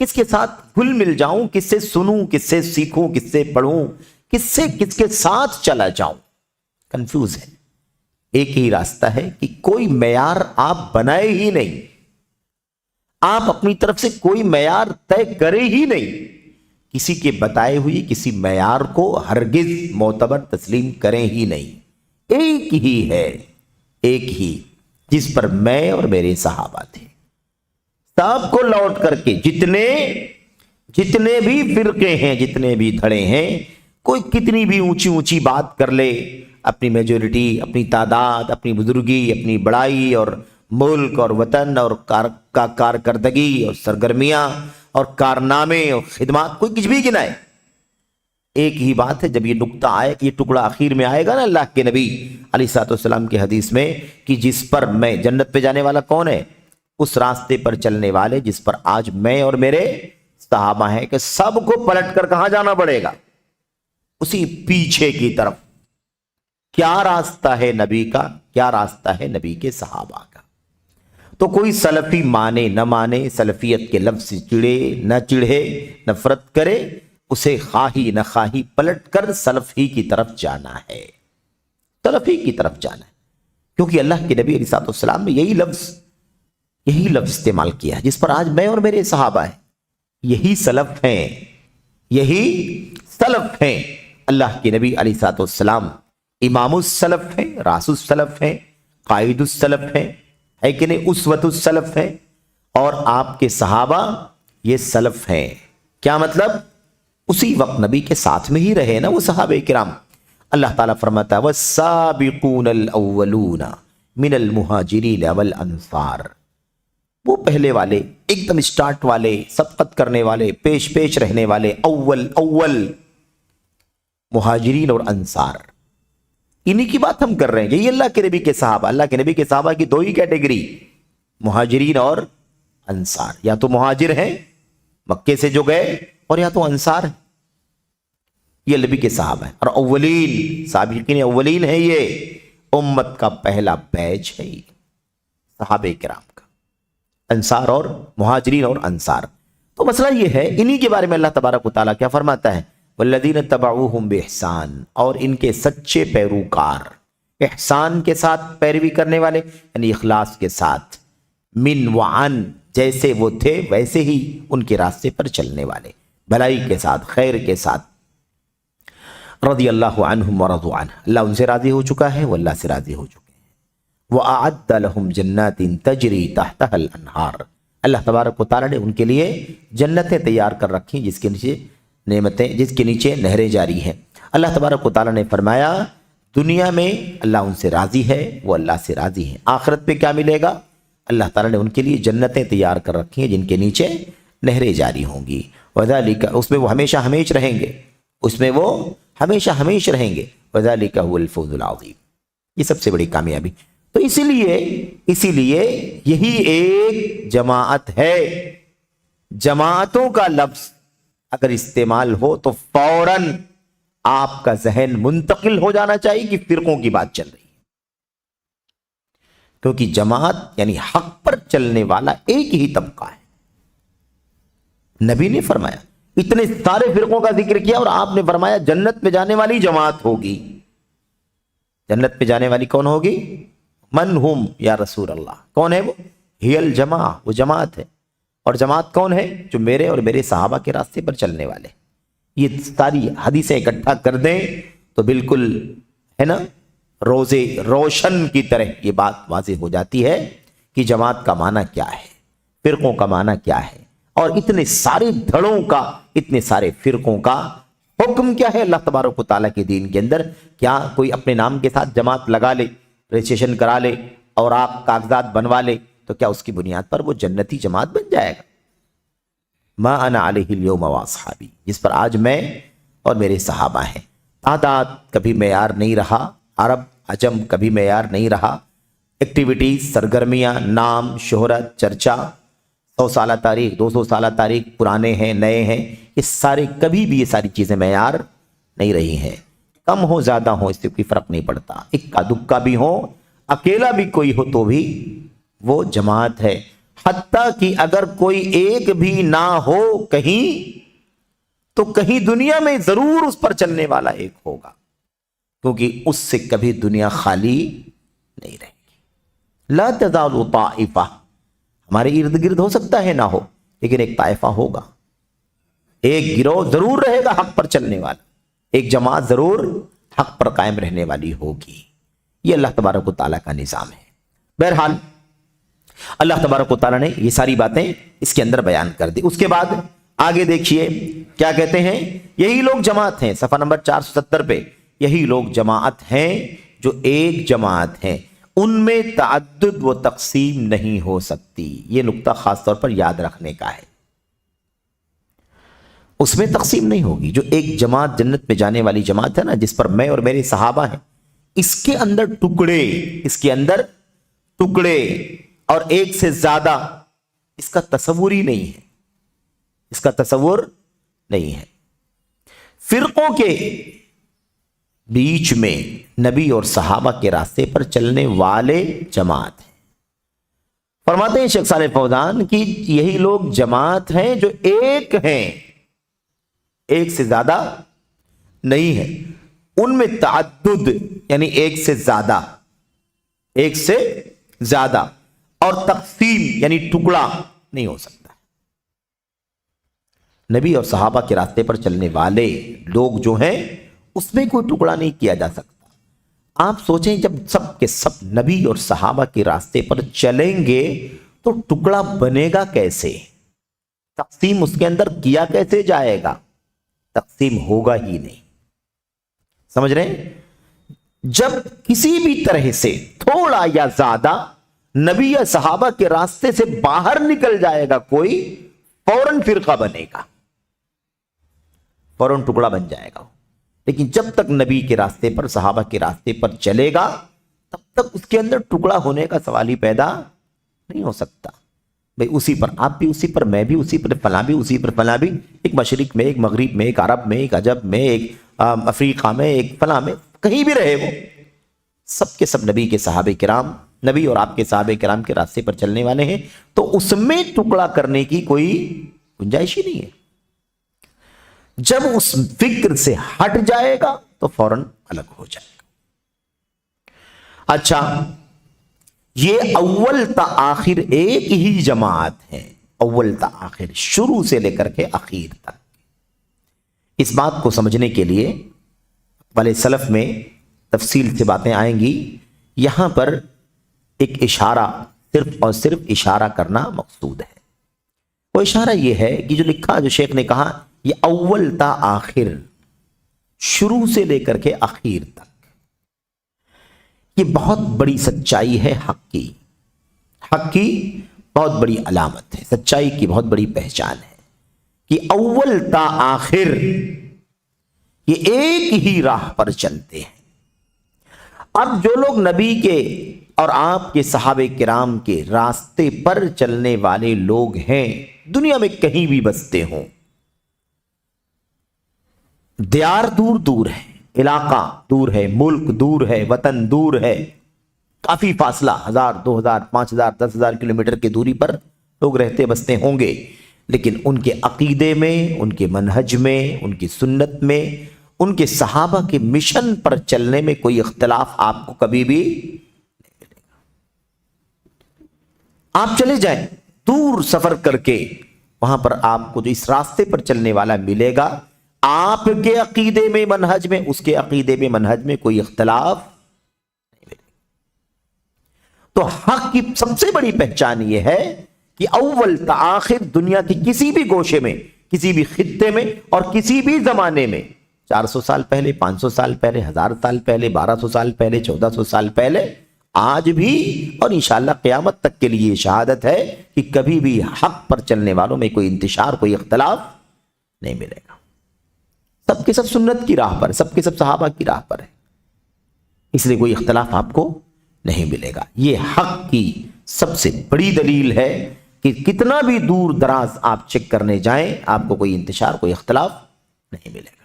کس کے ساتھ گھل مل جاؤں، کس سے سنوں، کس سے سیکھوں، کس سے پڑھوں، کس کے ساتھ چلا جاؤں، کنفیوز ہے۔ ایک ہی راستہ ہے کہ کوئی معیار آپ بنائے ہی نہیں، آپ اپنی طرف سے کوئی معیار طے کرے ہی نہیں، کسی کے بتائے ہوئی کسی معیار کو ہرگز معتبر تسلیم کریں ہی نہیں۔ ایک ہی ہے، ایک ہی، جس پر میں اور میرے صحابہ تھے۔ سب کو لوٹ کر کے جتنے بھی فرقے ہیں، جتنے بھی دھڑے ہیں، کوئی کتنی بھی اونچی اونچی بات کر لے، اپنی میجورٹی، اپنی تعداد، اپنی بزرگی، اپنی بڑائی اور ملک اور وطن اور کارکردگی اور سرگرمیاں اور کارنامے اور خدمات، کوئی کچھ بھی گنائے، ایک ہی بات ہے۔ جب یہ نقطہ آئے، یہ ٹکڑا آخر میں آئے گا نا اللہ کے نبی علیہ الصلوۃ والسلام کی حدیث میں کہ جس پر میں، جنت پہ جانے والا کون ہے؟ اس راستے پر چلنے والے جس پر آج میں اور میرے صحابہ ہیں، کہ سب کو پلٹ کر کہاں جانا پڑے گا؟ اسی پیچھے کی طرف۔ کیا راستہ ہے نبی کا؟ کیا راستہ ہے نبی کے صحابہ کا؟ تو کوئی سلفی مانے نہ مانے، سلفیت کے لفظ سے چڑھے نہ چڑھے، نفرت کرے، اسے خواہی نہ خواہی پلٹ کر سلف ہی کی طرف جانا ہے، سلف ہی کی طرف جانا ہے، کیونکہ اللہ کے نبی علیہ الصلوۃ والسلام نے یہی لفظ استعمال کیا، جس پر آج میں اور میرے صحابہ ہیں۔ یہی سلف ہیں، یہی سلف ہیں۔ اللہ کے نبی علیہ الصلوۃ والسلام امام السلف ہیں، راس السلف ہیں، قائد السلف ہیں، ہے کہ نہیں، اسوۃ السلف ہیں، اور آپ کے صحابہ یہ سلف ہیں۔ کیا مطلب؟ اسی وقت نبی کے ساتھ میں ہی رہے نا وہ صحابہ کرام۔ اللہ تعالیٰ فرماتا ہے وَالسَّابِقُونَ الْأَوَّلُونَ مِنَ الْمُهَاجِرِينَ وَالْأَنصَارِ، وہ پہلے والے، ایک دم سٹارٹ والے، سبقت کرنے والے، پیش رہنے والے، اول مہاجرین اور انصار، انہی کی بات ہم کر رہے ہیں۔ یہی اللہ کے نبی کے صحابہ، اللہ کے نبی کے صحابہ کی دو ہی کیٹیگری، مہاجرین اور انصار۔ یا تو مہاجر ہیں مکے سے جو گئے، اور یا تو انصار ہیں، یہ نبی کے صحابہ ہیں۔ اور اولین، سابقین اولین ہے، یہ امت کا پہلا بیچ ہے، یہ صحابہ کرام کا، انصار اور مہاجرین اور انصار۔ تو مسئلہ یہ ہے، انہی کے بارے میں اللہ تبارک و تعالیٰ کیا فرماتا ہے؟ والذین تبعوہم بإحسان، اور ان کے سچے پیروکار، احسان کے ساتھ پیروی کرنے والے، یعنی اخلاص کے ساتھ، من وعن، جیسے وہ تھے ویسے ہی ان کے راستے پر چلنے والے، بھلائی کے ساتھ، خیر کے ساتھ، رضی اللہ عنہم ورضوا عنہ، اللہ ان سے راضی ہو چکا ہے، وہ اللہ سے راضی ہو چکے ہیں۔ وَأَعَدَّ لَهُمْ جَنَّاتٍ تَجْرِي تَحْتَهَا الْأَنْهَارُ، اللہ تبارک و تعالیٰ نے ان کے لیے جنتیں تیار کر رکھی جس کے نیچے نعمتیں، جس کے نیچے نہریں جاری ہیں۔ اللہ تبارک و تعالیٰ نے فرمایا دنیا میں اللہ ان سے راضی ہے، وہ اللہ سے راضی ہیں۔ آخرت پہ کیا ملے گا؟ اللہ تعالیٰ نے ان کے لیے جنتیں تیار کر رکھی ہیں جن کے نیچے نہریں جاری ہوں گی، وذالک، اس میں وہ ہمیشہ ہمیش رہیں گے، اس میں وہ ہمیشہ ہمیش رہیں گے، وذالک هو الفوز العظیم، یہ سب سے بڑی کامیابی۔ تو اسی لیے یہی ایک جماعت ہے۔ جماعتوں کا لفظ اگر استعمال ہو تو فوراً آپ کا ذہن منتقل ہو جانا چاہیے کہ فرقوں کی بات چل رہی ہے، کیونکہ جماعت یعنی حق پر چلنے والا ایک ہی طبقہ ہے۔ نبی نے فرمایا، اتنے سارے فرقوں کا ذکر کیا، اور آپ نے فرمایا جنت میں جانے والی جماعت ہوگی۔ جنت پہ جانے والی کون ہوگی؟ من ہم یا رسول اللہ، کون ہے وہ؟ ہی الجماع، وہ جماعت ہے۔ اور جماعت کون ہے؟ جو میرے اور میرے صحابہ کے راستے پر چلنے والے۔ یہ ساری حدیثیں اکٹھا کر دیں تو بالکل ہے نا روزے روشن کی طرح یہ بات واضح ہو جاتی ہے کہ جماعت کا معنی کیا ہے، فرقوں کا معنی کیا ہے، اور اتنے سارے دھڑوں کا، اتنے سارے فرقوں کا حکم کیا ہے اللہ تبارک و تعالیٰ کے دین کے اندر۔ کیا کوئی اپنے نام کے ساتھ جماعت لگا لے، رجسٹریشن کرا لے اور آپ کاغذات بنوا لے تو کیا اس کی بنیاد پر وہ جنتی جماعت بن جائے گا؟ ما انا علیہ اليوم واصحابی، جس پر آج میں اور میرے صحابہ ہیں۔ تعداد کبھی معیار نہیں رہا، عرب عجم کبھی معیار نہیں رہا، ایکٹیویٹیز، سرگرمیاں، نام، شہرت، چرچا، 100 سالہ تاریخ، 200 سالہ تاریخ، پرانے ہیں، نئے ہیں، یہ سارے کبھی بھی یہ ساری چیزیں معیار نہیں رہی ہیں۔ کم ہو زیادہ ہو اس سے کوئی فرق نہیں پڑتا، اکا دکا بھی ہو، اکیلا بھی کوئی ہو تو بھی وہ جماعت ہے۔ حتیٰ کہ اگر کوئی ایک بھی نہ ہو کہیں تو کہیں دنیا میں ضرور اس پر چلنے والا ایک ہوگا، کیونکہ اس سے کبھی دنیا خالی نہیں رہے گی۔ لا تزال طائفہ، ہمارے ارد گرد ہو سکتا ہے نہ ہو، لیکن ایک طائفہ ہوگا، ایک گروہ ضرور رہے گا حق پر چلنے والا، ایک جماعت ضرور حق پر قائم رہنے والی ہوگی۔ یہ اللہ تبارک و تعالیٰ کا نظام ہے۔ بہرحال اللہ تبارک و تعالیٰ نے یہ ساری باتیں اس کے اندر بیان کر دی۔ اس کے بعد آگے دیکھیے کیا کہتے ہیں، یہی لوگ جماعت ہیں، صفحہ نمبر 470 پہ، یہی لوگ جماعت ہیں جو ایک جماعت ہیں، ان میں تعدد و تقسیم نہیں ہو سکتی۔ یہ نقطہ خاص طور پر یاد رکھنے کا ہے، اس میں تقسیم نہیں ہوگی۔ جو ایک جماعت جنت میں جانے والی جماعت ہے نا، جس پر میں اور میرے صحابہ ہیں، اس کے اندر ٹکڑے، اس کے اندر ٹکڑے اور ایک سے زیادہ، اس کا تصور ہی نہیں ہے، اس کا تصور نہیں ہے۔ فرقوں کے بیچ میں نبی اور صحابہ کے راستے پر چلنے والے جماعت ہیں۔ فرماتے ہیں شیخ صالح فوزان کہ یہی لوگ جماعت ہیں جو ایک ہیں، ایک سے زیادہ نہیں ہے، ان میں تعدد یعنی ایک سے زیادہ، ایک سے زیادہ اور تقسیم یعنی ٹکڑا نہیں ہو سکتا۔ نبی اور صحابہ کے راستے پر چلنے والے لوگ جو ہیں اس میں کوئی ٹکڑا نہیں کیا جا سکتا۔ آپ سوچیں جب سب کے سب نبی اور صحابہ کے راستے پر چلیں گے تو ٹکڑا بنے گا کیسے؟ تقسیم اس کے اندر کیا کیسے جائے گا؟ تقسیم ہوگا ہی نہیں۔ سمجھ رہے ہیں؟ جب کسی بھی طرح سے تھوڑا یا زیادہ نبی یا صحابہ کے راستے سے باہر نکل جائے گا کوئی، فوراً فرقہ بنے گا، فوراً ٹکڑا بن جائے گا۔ لیکن جب تک نبی کے راستے پر، صحابہ کے راستے پر چلے گا، تب تک اس کے اندر ٹکڑا ہونے کا سوال ہی پیدا نہیں ہو سکتا۔ بھئی اسی پر آپ بھی اسی پر، میں بھی اسی پر، فلاں بھی اسی پر، فلاں بھی، ایک مشرق میں، ایک مغرب میں، ایک عرب میں، ایک عجب میں، ایک افریقہ میں، ایک فلاں میں، کہیں بھی رہے وہ، سب کے سب نبی کے صحابہ کرام، نبی اور آپ کے صحابہ کرام کے راستے پر چلنے والے ہیں، تو اس میں ٹکڑا کرنے کی کوئی گنجائش ہی نہیں ہے۔ جب اس فکر سے ہٹ جائے گا تو فوراً الگ ہو جائے گا۔ اچھا، یہ اول تا آخر ایک ہی جماعت ہے، اول تا آخر، شروع سے لے کر کے اخیر تک۔ اس بات کو سمجھنے کے لیے والے سلف میں تفصیل سے باتیں آئیں گی، یہاں پر ایک اشارہ، صرف اور صرف اشارہ کرنا مقصود ہے۔ وہ اشارہ یہ ہے کہ جو لکھا، جو شیخ نے کہا یہ اول تا آخر، شروع سے لے کر کے اخیر تک، یہ بہت بڑی سچائی ہے حق کی، حق کی بہت بڑی علامت ہے، سچائی کی بہت بڑی پہچان ہے کہ اول تا آخر یہ ایک ہی راہ پر چلتے ہیں۔ اب جو لوگ نبی کے اور آپ کے صحابہ کرام کے راستے پر چلنے والے لوگ ہیں، دنیا میں کہیں بھی بستے ہوں، دیار دور دور ہے، علاقہ دور ہے، ملک دور ہے، وطن دور ہے، کافی فاصلہ، 1000 2000 5000 10,000 کلومیٹر کی دوری پر لوگ رہتے بستے ہوں گے، لیکن ان کے عقیدے میں، ان کے منہج میں، ان کی سنت میں، ان کے صحابہ کے مشن پر چلنے میں کوئی اختلاف آپ کو کبھی بھی نہیں ملے گا۔ آپ چلے جائیں دور سفر کر کے، وہاں پر آپ کو جو اس راستے پر چلنے والا ملے گا، آپ کے عقیدے میں، منہج میں، اس کے عقیدے میں، منہج میں کوئی اختلاف نہیں ملے گا۔ تو حق کی سب سے بڑی پہچان یہ ہے کہ اول تا آخر دنیا کی کسی بھی گوشے میں، کسی بھی خطے میں اور کسی بھی زمانے میں، 400 سال پہلے، 500 سال پہلے، 1000 سال پہلے، 1200 سال پہلے، 1400 سال پہلے، آج بھی اور انشاءاللہ قیامت تک کے لیے شہادت ہے کہ کبھی بھی حق پر چلنے والوں میں کوئی انتشار، کوئی اختلاف نہیں ملے گا۔ سب کے سب سنت کی راہ پر، سب کے سب صحابہ کی راہ پر ہے، اس لیے کوئی اختلاف آپ کو نہیں ملے گا۔ یہ حق کی سب سے بڑی دلیل ہے کہ کتنا بھی دور دراز آپ چیک کرنے جائیں، آپ کو کوئی انتشار، کوئی اختلاف نہیں ملے گا،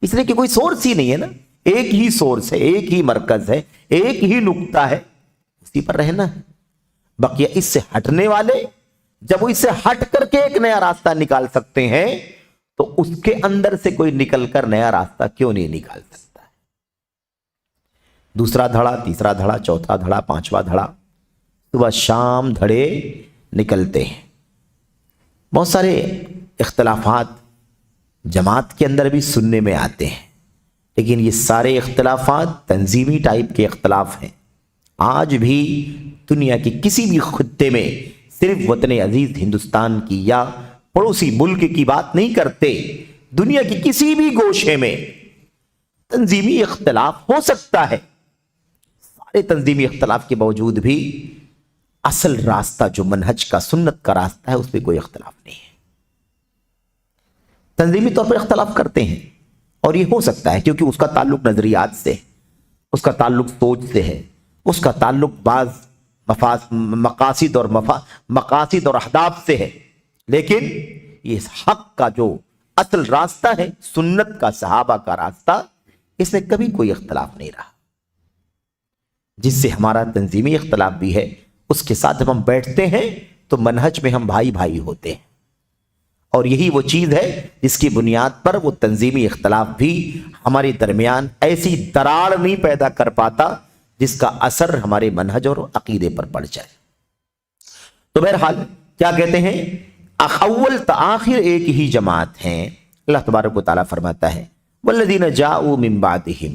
اس لیے کہ کوئی سورس ہی نہیں ہے نا، ایک ہی سورس ہے، ایک ہی مرکز ہے، ایک ہی نقطہ ہے، اسی پر رہنا ہے۔ بقیہ اس سے ہٹنے والے جب وہ اس سے ہٹ کر کے ایک نیا راستہ نکال سکتے ہیں تو اس کے اندر سے کوئی نکل کر نیا راستہ کیوں نہیں نکال سکتا ہے؟ دوسرا دھڑا، تیسرا دھڑا، چوتھا دھڑا، پانچواں دھڑا، صبح شام دھڑے نکلتے ہیں۔ بہت سارے اختلافات جماعت کے اندر بھی سننے میں آتے ہیں، لیکن یہ سارے اختلافات تنظیمی ٹائپ کے اختلاف ہیں۔ آج بھی دنیا کے کسی بھی خطے میں صرف وطن عزیز ہندوستان کی یا پڑوسی ملک کی بات نہیں کرتے، دنیا کی کسی بھی گوشے میں تنظیمی اختلاف ہو سکتا ہے۔ سارے تنظیمی اختلاف کے باوجود بھی اصل راستہ جو منہج کا، سنت کا راستہ ہے، اس پہ کوئی اختلاف نہیں ہے۔ تنظیمی طور پر اختلاف کرتے ہیں، اور یہ ہو سکتا ہے کیونکہ اس کا تعلق نظریات سے، اس کا تعلق سوچ سے ہے، اس کا تعلق بعض مقاصد اور اہداف سے ہے، لیکن یہ حق کا جو اصل راستہ ہے، سنت کا، صحابہ کا راستہ، اس میں کبھی کوئی اختلاف نہیں رہا۔ جس سے ہمارا تنظیمی اختلاف بھی ہے، اس کے ساتھ جب ہم بیٹھتے ہیں تو منہج میں ہم بھائی بھائی ہوتے ہیں، اور یہی وہ چیز ہے جس کی بنیاد پر وہ تنظیمی اختلاف بھی ہمارے درمیان ایسی دراڑ نہیں پیدا کر پاتا جس کا اثر ہمارے منہج اور عقیدے پر پڑ جائے۔ تو بہرحال کیا کہتے ہیں، اول تآخر ایک ہی جماعت ہیں۔ اللہ تبارک و تعالیٰ فرماتا ہے والذین جاءوا من بعدهم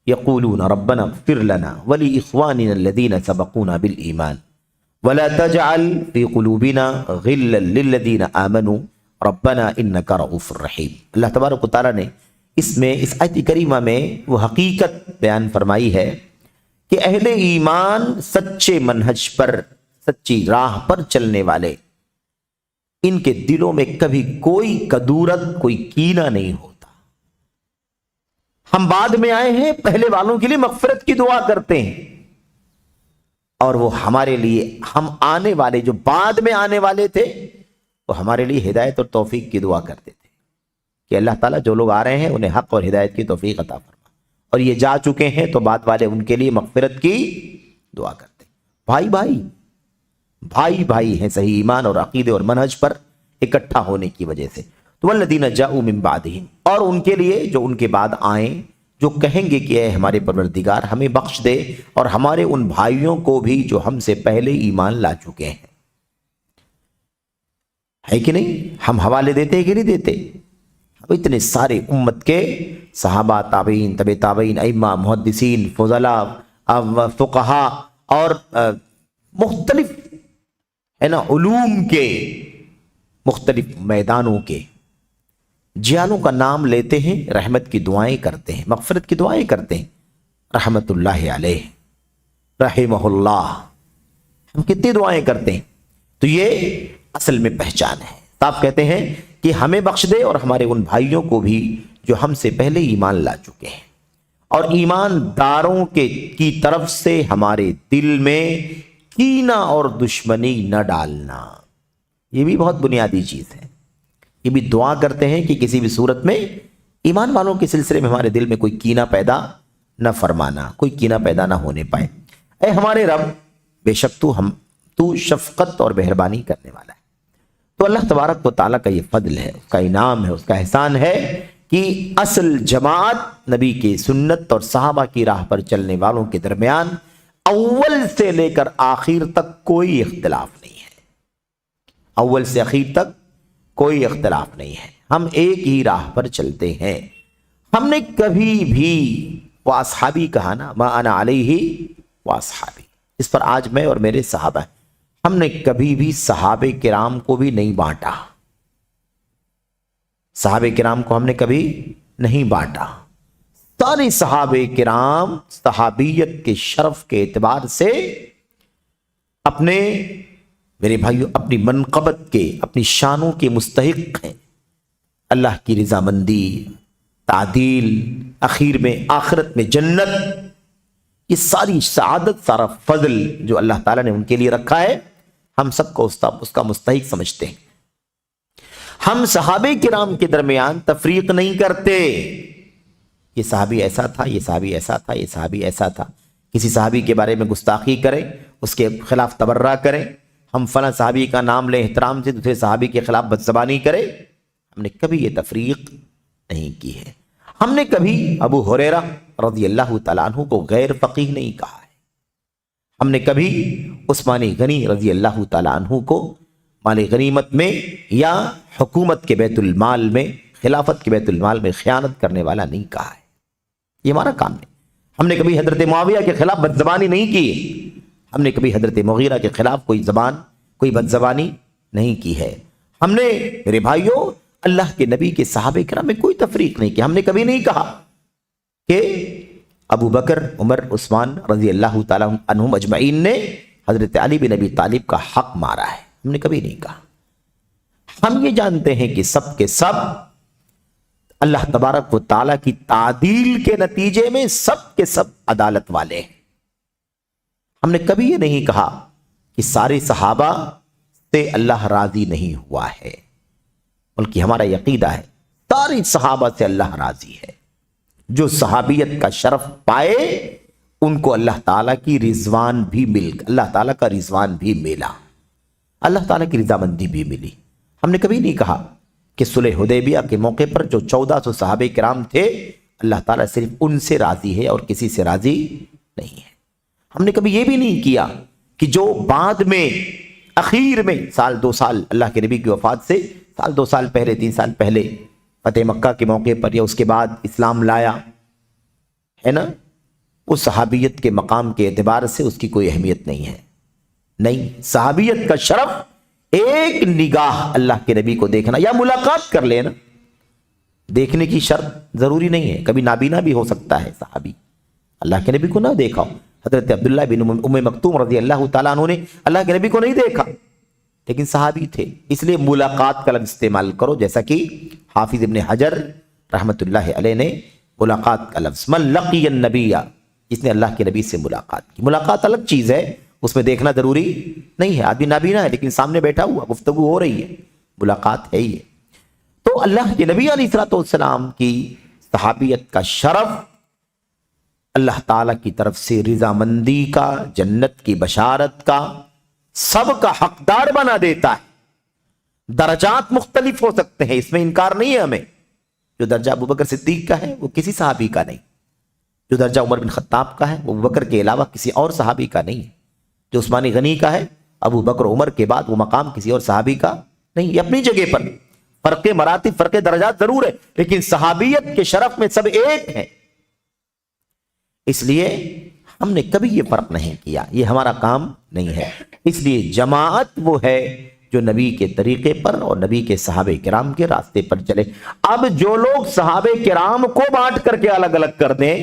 یقولون ربنا اغفر لنا ولإخواننا الذین سبقونا بالایمان ولا تجعل في قلوبنا غلا للذین آمنوا ربنا انک رؤوف رحیم۔ اللہ تبارک و تعالیٰ نے اس آیت کریمہ میں وہ حقیقت بیان فرمائی ہے کہ اہل ایمان سچے منہج پر، سچی راہ پر چلنے والے، ان کے دلوں میں کبھی کوئی کدورت، کوئی کینہ نہیں ہوتا۔ ہم بعد میں آئے ہیں، پہلے والوں کے لیے مغفرت کی دعا کرتے ہیں، اور وہ ہمارے لیے، ہم آنے والے جو بعد میں آنے والے تھے، وہ ہمارے لیے ہدایت اور توفیق کی دعا کرتے تھے کہ اللہ تعالیٰ جو لوگ آ رہے ہیں انہیں حق اور ہدایت کی توفیق عطا فرما، اور یہ جا چکے ہیں تو بعد والے ان کے لیے مغفرت کی دعا کرتے ہیں۔ بھائی بھائی ہیں صحیح ایمان اور عقیدے اور منہج پر اکٹھا ہونے کی وجہ سے۔ تو والذین جاءوا من بعدہم، اور ان کے لیے جو ان کے بعد آئیں، جو کہیں گے کہ اے ہمارے پروردگار ہمیں بخش دے، اور ہمارے ان بھائیوں کو بھی جو ہم سے پہلے ایمان لا چکے ہیں۔ ہے کہ نہیں؟ ہم حوالے دیتے ہیں کہ نہیں دیتے؟ اتنے سارے امت کے صحابہ، تابعین، تبع تابعین، ائمہ، محدثین، فضلاء، فقہا، اور مختلف ہے نا علوم کے مختلف میدانوں کے جیالوں کا نام لیتے ہیں، رحمت کی دعائیں کرتے ہیں، مغفرت کی دعائیں کرتے ہیں، رحمت اللہ علیہ، رحمہ اللہ، ہم کتنی دعائیں کرتے ہیں۔ تو یہ اصل میں پہچان ہے۔ آپ کہتے ہیں کہ ہمیں بخش دے اور ہمارے ان بھائیوں کو بھی جو ہم سے پہلے ایمان لا چکے ہیں، اور ایمانداروں کی طرف سے ہمارے دل میں کینہ اور دشمنی نہ ڈالنا۔ یہ بھی بہت بنیادی چیز ہے۔ یہ بھی دعا کرتے ہیں کہ کسی بھی صورت میں ایمان والوں کے سلسلے میں ہمارے دل میں کوئی کینہ پیدا نہ فرمانا، کوئی کینہ پیدا نہ ہونے پائے۔ اے ہمارے رب، بے شک تو شفقت اور مہربانی کرنے والا ہے۔ تو اللہ تبارک و تعالیٰ کا یہ فضل ہے، اس کا انعام ہے، اس کا احسان ہے کہ اصل جماعت نبی کی سنت اور صحابہ کی راہ پر چلنے والوں کے درمیان اول سے لے کر آخر تک کوئی اختلاف نہیں ہے۔ اول سے آخر تک کوئی اختلاف نہیں ہے، ہم ایک ہی راہ پر چلتے ہیں۔ ہم نے کبھی بھی وہ اصحابی کہا نا، ما انا علیہ و اصحابی، اس پر آج میں اور میرے صحابہ، ہم نے کبھی بھی صحابہ کرام کو بھی نہیں بانٹا، صحابہ کرام کو ہم نے کبھی نہیں بانٹا۔ سارے صحابہ کرام صحابیت کے شرف کے اعتبار سے اپنے، میرے بھائیو، اپنی منقبت کے، اپنی شانوں کے مستحق ہیں۔ اللہ کی رضامندی، تعدیل، اخیر میں آخرت میں جنت، یہ ساری سعادت، سارا فضل جو اللہ تعالیٰ نے ان کے لیے رکھا ہے، ہم سب کو اس کا مستحق سمجھتے ہیں۔ ہم صحابہ کرام کے درمیان تفریق نہیں کرتے، یہ صحابی ایسا تھا، یہ صحابی ایسا تھا، یہ صحابی ایسا تھا۔ کسی صحابی کے بارے میں گستاخی کریں، اس کے خلاف تبرہ کریں، ہم فلاں صحابی کا نام لیں احترام سے دوسرے صحابی کے خلاف بدزبانی کرے، ہم نے کبھی یہ تفریق نہیں کی ہے۔ ہم نے کبھی ابو ہریرہ رضی اللہ تعالیٰ عنہ کو غیر فقیہ نہیں کہا ہے۔ ہم نے کبھی عثمان غنی رضی اللہ تعالیٰ عنہ کو مال غنیمت میں یا حکومت کے بیت المال میں، خلافت کے بیت المال میں خیانت کرنے والا نہیں کہا ہے۔ یہ ہمارا کام نہیں۔ ہم نے کبھی حضرت معاویہ کے خلاف بدزبانی نہیں کی، ہم نے کبھی حضرت مغیرہ کے خلاف کوئی بدزبانی نہیں کی ہے۔ ہم نے میرے بھائیوں اللہ کے نبی کے صحابہ کرام میں کوئی تفریق نہیں کی۔ ہم نے کبھی نہیں کہا کہ ابو بکر، عمر، عثمان رضی اللہ تعالیٰ عنہم اجمعین نے حضرت علی بن ابی طالب کا حق مارا ہے، ہم نے کبھی نہیں کہا۔ ہم یہ جانتے ہیں کہ سب کے سب اللہ تبارک و تعالیٰ کی تعدیل کے نتیجے میں سب کے سب عدالت والے ہیں۔ ہم نے کبھی یہ نہیں کہا کہ سارے صحابہ سے اللہ راضی نہیں ہوا ہے، بلکہ ہمارا یقیدہ ہے سارے صحابہ سے اللہ راضی ہے۔ جو صحابیت کا شرف پائے ان کو اللہ تعالیٰ کی رضوان بھی اللہ تعالیٰ کا رضوان بھی ملا، اللہ تعالیٰ کی رضامندی بھی ملی۔ ہم نے کبھی نہیں کہا کہ صلح حدیبیہ کے موقع پر جو 1400 صحابہ کرام تھے اللہ تعالیٰ صرف ان سے راضی ہے اور کسی سے راضی نہیں ہے۔ ہم نے کبھی یہ بھی نہیں کیا کہ جو بعد میں اخیر میں سال 2 سال اللہ کے نبی کی وفات سے سال 2 سال پہلے 3 سال پہلے فتح مکہ کے موقع پر یا اس کے بعد اسلام لایا ہے نا، اس صحابیت کے مقام کے اعتبار سے اس کی کوئی اہمیت نہیں ہے۔ نہیں، صحابیت کا شرف ایک نگاہ اللہ کے نبی کو دیکھنا یا ملاقات کر لینا، دیکھنے کی شرط ضروری نہیں ہے، کبھی نابینا بھی ہو سکتا ہے صحابی، اللہ کے نبی کو نہ دیکھا ہو۔ حضرت عبداللہ بن ام مکتوم رضی اللہ تعالیٰ عنہ نے اللہ کے نبی کو نہیں دیکھا لیکن صحابی تھے، اس لیے ملاقات کا لفظ استعمال کرو، جیسا کہ حافظ ابن حجر رحمت اللہ علیہ نے ملاقات کا لفظ، من لقی النبی، جس نے اللہ کے نبی سے ملاقات کی۔ ملاقات الگ چیز ہے، اس میں دیکھنا ضروری نہیں ہے، آدمی نابینا ہے لیکن سامنے بیٹھا ہوا گفتگو ہو رہی ہے، ملاقات ہے یہ۔ تو اللہ کے نبی علیہ الصلوۃ والسلام کی صحابیت کا شرف اللہ تعالیٰ کی طرف سے رضامندی کا، جنت کی بشارت کا، سب کا حقدار بنا دیتا ہے۔ درجات مختلف ہو سکتے ہیں، اس میں انکار نہیں ہے ہمیں۔ جو درجہ ابو بکر صدیق کا ہے وہ کسی صحابی کا نہیں، جو درجہ عمر بن خطاب کا ہے وہ ابو بکر کے علاوہ کسی اور صحابی کا نہیں ہے، جو عثمان غنی کا ہے ابو بکر عمر کے بعد وہ مقام کسی اور صحابی کا نہیں۔ یہ اپنی جگہ پر فرق مراتب، فرق درجات ضرور ہے، لیکن صحابیت کے شرف میں سب ایک ہیں۔ اس لیے ہم نے کبھی یہ فرق نہیں کیا، یہ ہمارا کام نہیں ہے۔ اس لیے جماعت وہ ہے جو نبی کے طریقے پر اور نبی کے صحابہ کرام کے راستے پر چلے۔ اب جو لوگ صحابہ کرام کو بانٹ کر کے الگ الگ کر دیں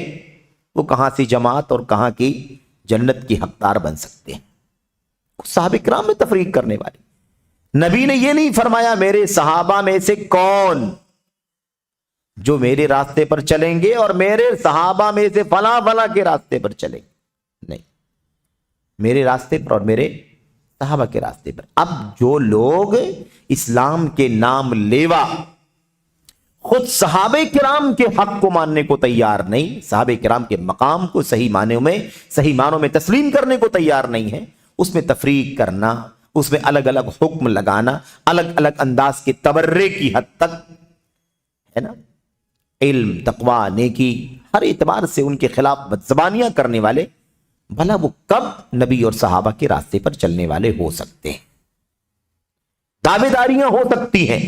وہ کہاں سے جماعت اور کہاں کی جنت کی حقدار بن سکتے ہیں؟ صحابہ کرام میں تفریق کرنے والے، نبی نے یہ نہیں فرمایا میرے صحابہ میں سے کون جو میرے راستے پر چلیں گے اور میرے صحابہ میں سے فلاں فلاں کے راستے پر چلیں گے، نہیں، میرے راستے پر اور میرے صحابہ کے راستے پر۔ اب جو لوگ اسلام کے نام لیوا خود صحابہ کرام کے حق کو ماننے کو تیار نہیں، صحابہ کرام کے مقام کو صحیح معنوں میں تسلیم کرنے کو تیار نہیں ہے، اس میں تفریق کرنا، اس میں الگ الگ حکم لگانا، الگ الگ انداز کے تبرے کی حد تک ہے نا، علم، تقوی، نیکی، ہر اعتبار سے ان کے خلاف بدزبانیاں کرنے والے بھلا وہ کب نبی اور صحابہ کے راستے پر چلنے والے ہو سکتے ہیں؟ دعوے داریاں ہو سکتی ہیں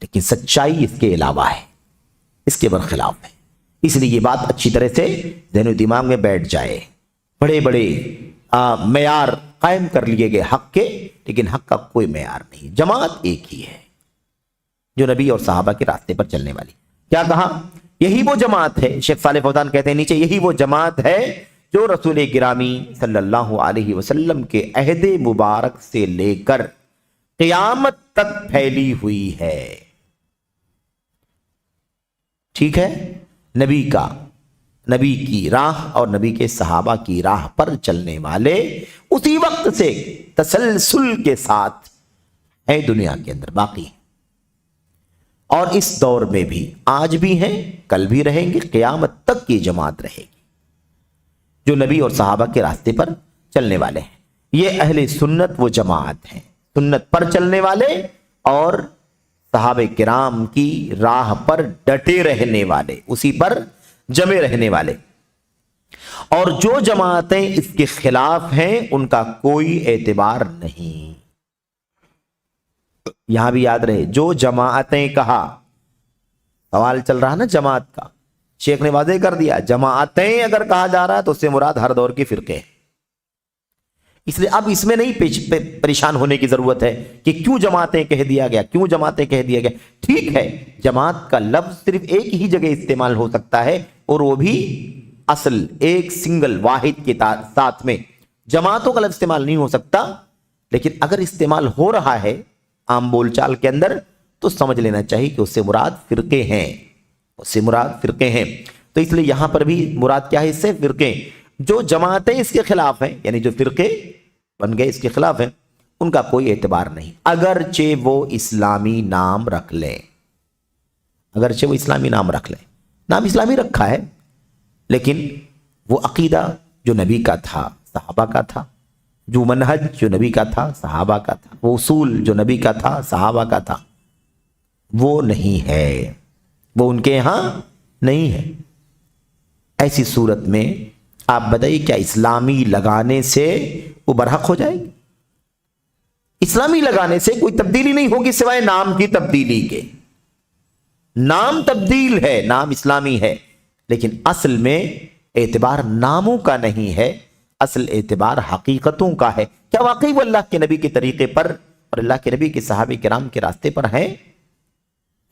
لیکن سچائی اس کے علاوہ ہے، اس کے برخلاف ہے۔ اس لیے یہ بات اچھی طرح سے ذہن و دماغ میں بیٹھ جائے۔ بڑے بڑے معیار قائم کر لیے گئے حق کے، لیکن حق کا کوئی معیار نہیں، جماعت ایک ہی ہے جو نبی اور صحابہ کے راستے پر چلنے والی۔ کیا کہا؟ یہی وہ جماعت ہے، شیخ صالح فوزان کہتے ہیں نیچے، یہی وہ جماعت ہے جو رسول گرامی صلی اللہ علیہ وسلم کے عہد مبارک سے لے کر قیامت تک پھیلی ہوئی ہے۔ ٹھیک ہے، نبی کی راہ اور نبی کے صحابہ کی راہ پر چلنے والے اسی وقت سے تسلسل کے ساتھ ہیں دنیا کے اندر، باقی ہیں، اور اس دور میں بھی آج بھی ہیں، کل بھی رہیں گے، قیامت تک کی جماعت رہے گی جو نبی اور صحابہ کے راستے پر چلنے والے ہیں۔ یہ اہل سنت وہ جماعت ہیں، سنت پر چلنے والے اور صحابہ کرام کی راہ پر ڈٹے رہنے والے، اسی پر جمے رہنے والے۔ اور جو جماعتیں اس کے خلاف ہیں ان کا کوئی اعتبار نہیں۔ یہاں بھی یاد رہے، جو جماعتیں کہا، سوال چل رہا نا جماعت کا، شیخ نے واضح کر دیا جماعتیں اگر کہا جا رہا ہے تو اس سے مراد ہر دور کے فرقے ہیں۔ اس لیے اب اس میں نہیں پریشان ہونے کی ضرورت ہے کہ کیوں جماعتیں کہہ دیا گیا، کیوں جماعتیں کہہ دیا گیا۔ ٹھیک ہے، جماعت کا لفظ صرف ایک ہی جگہ استعمال ہو سکتا ہے، اور وہ بھی اصل ایک سنگل واحد کے ساتھ میں جماعتوں کا لفظ استعمال نہیں ہو سکتا، لیکن اگر استعمال ہو رہا ہے عام بول چال کے اندر تو سمجھ لینا چاہیے کہ اس سے مراد فرقے ہیں، اس سے مراد فرقے ہیں۔ تو اس لیے یہاں پر بھی مراد کیا ہے، اس سے فرقے۔ جو جماعتیں اس کے خلاف ہیں، یعنی جو فرقے بن گئے اس کے خلاف ہیں، ان کا کوئی اعتبار نہیں، اگرچہ وہ اسلامی نام رکھ لیں، اگرچہ وہ اسلامی نام رکھ لیں۔ نام اسلامی رکھا ہے لیکن وہ عقیدہ جو نبی کا تھا صحابہ کا تھا، جو منہج جو نبی کا تھا صحابہ کا تھا، وہ اصول جو نبی کا تھا صحابہ کا تھا، وہ نہیں ہے، وہ ان کے یہاں نہیں ہے۔ ایسی صورت میں آپ بتائیے کیا اسلامی لگانے سے وہ برحق ہو جائے گی؟ اسلامی لگانے سے کوئی تبدیلی نہیں ہوگی سوائے نام کی تبدیلی کے۔ نام تبدیل ہے، نام اسلامی ہے، لیکن اصل میں اعتبار ناموں کا نہیں ہے، اصل اعتبار حقیقتوں کا ہے۔ کیا واقعی وہ اللہ کے نبی کے طریقے پر اور اللہ کے نبی کے صحابہ کرام کے راستے پر ہیں؟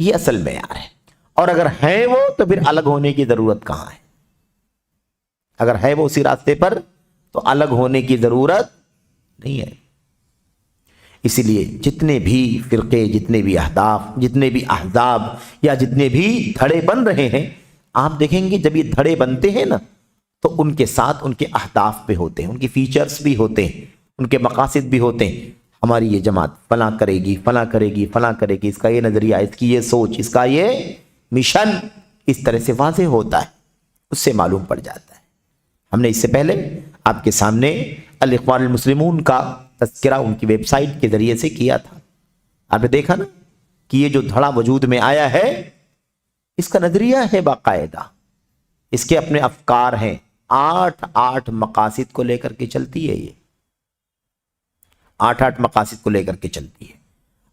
یہ اصل معیار ہے۔ اور اگر ہیں وہ تو پھر الگ ہونے کی ضرورت کہاں ہے؟ اگر ہے وہ اسی راستے پر تو الگ ہونے کی ضرورت نہیں ہے۔ اسی لیے جتنے بھی فرقے، جتنے بھی اہداف، جتنے بھی احزاب یا جتنے بھی دھڑے بن رہے ہیں، آپ دیکھیں گے جب یہ دھڑے بنتے ہیں نا تو ان کے ساتھ ان کے اہداف بھی ہوتے ہیں، ان کی فیچرز بھی ہوتے ہیں، ان کے مقاصد بھی ہوتے ہیں۔ ہماری یہ جماعت فلاں کرے گی، فلاں کرے گی، فلاں کرے گی، اس کا یہ نظریہ، اس کی یہ سوچ، اس کا یہ مشن اس طرح سے واضح ہوتا ہے، اس سے معلوم پڑ جاتا ہے۔ ہم نے اس سے پہلے آپ کے سامنے الاخوان المسلمون کا تذکرہ ان کی ویب سائٹ کے ذریعے سے کیا تھا۔ آپ نے دیکھا نا کہ یہ جو دھڑا وجود میں آیا ہے اس کا نظریہ ہے باقاعدہ، اس کے اپنے افکار ہیں، 8 مقاصد کو لے کر کے چلتی ہے، یہ 8 مقاصد کو لے کر کے چلتی ہے۔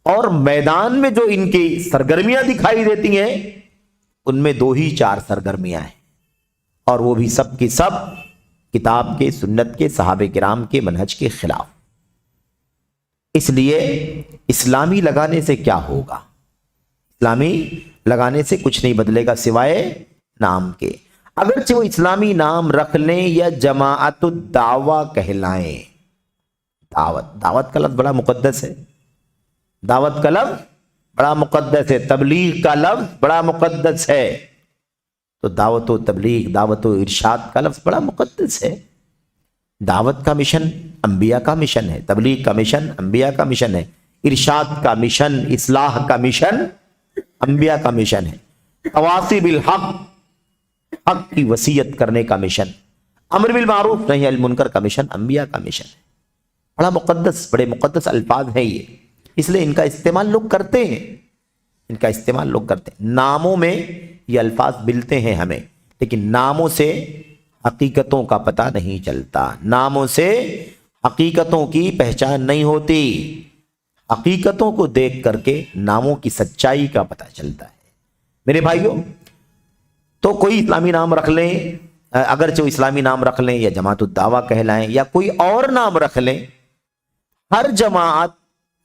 اور میدان میں جو ان کی سرگرمیاں دکھائی دیتی ہیں ان میں 2 ہی 4 سرگرمیاں ہیں، اور وہ بھی سب کی سب کتاب کے، سنت کے، صحابہ کرام کے منہج کے خلاف۔ اس لیے اسلامی لگانے سے کیا ہوگا؟ اسلامی لگانے سے کچھ نہیں بدلے گا سوائے نام کے، اگرچہ وہ اسلامی نام رکھ لیں یا جماعت الدعوہ کہلائیں۔ دعوت کا لفظ بڑا مقدس ہے، دعوت کا لفظ بڑا مقدس ہے، تبلیغ کا لفظ بڑا مقدس ہے، تو دعوت و تبلیغ، دعوت و ارشاد کا لفظ بڑا مقدس ہے۔ دعوت کا مشن انبیاء کا مشن ہے، تبلیغ کا مشن انبیاء کا مشن ہے، ارشاد کا مشن، اصلاح کا مشن انبیاء کا مشن ہے، تواصی بالحق، حق کی وصیت کرنے کا مشن، امر بالمعروف نہی عن المنکر کا مشن انبیاء کا مشن ہے۔ بڑا مقدس، بڑے مقدس الفاظ ہیں یہ، اس لیے ان کا استعمال لوگ کرتے ہیں، ان کا استعمال لوگ کرتے ہیں۔ ناموں میں یہ الفاظ ملتے ہیں ہمیں، لیکن ناموں سے حقیقتوں کا پتہ نہیں چلتا، ناموں سے حقیقتوں کی پہچان نہیں ہوتی، حقیقتوں کو دیکھ کر کے ناموں کی سچائی کا پتہ چلتا ہے۔ میرے بھائیوں، تو کوئی اسلامی نام رکھ لیں، اگرچہ وہ اسلامی نام رکھ لیں یا جماعت الدعوہ کہلائیں یا کوئی اور نام رکھ لیں، ہر جماعت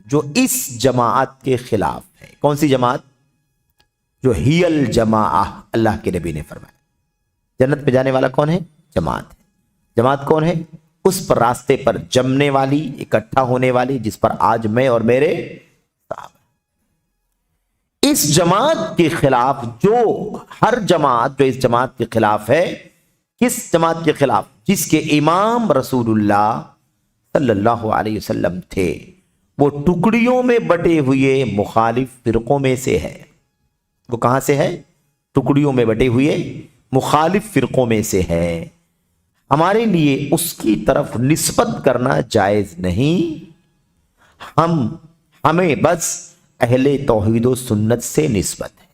جو اس جماعت کے خلاف ہے، کون سی جماعت؟ جو ہی الجماعہ، اللہ کے نبی نے فرمایا جنت پہ جانے والا کون ہے؟ جماعت ہے۔ جماعت کون ہے؟ اس پر راستے پر جمنے والی، اکٹھا ہونے والی، جس پر آج میں اور میرے صحابہ۔ اس جماعت کے خلاف جو ہر جماعت جو اس جماعت کے خلاف ہے، کس جماعت کے خلاف؟ جس کے امام رسول اللہ صلی اللہ علیہ وسلم تھے، وہ ٹکڑیوں میں بٹے ہوئے مخالف فرقوں میں سے ہے۔ وہ کہاں سے ہے؟ ٹکڑیوں میں بٹے ہوئے مخالف فرقوں میں سے ہے۔ ہمارے لیے اس کی طرف نسبت کرنا جائز نہیں، ہمیں بس اہل توحید و سنت سے نسبت ہے۔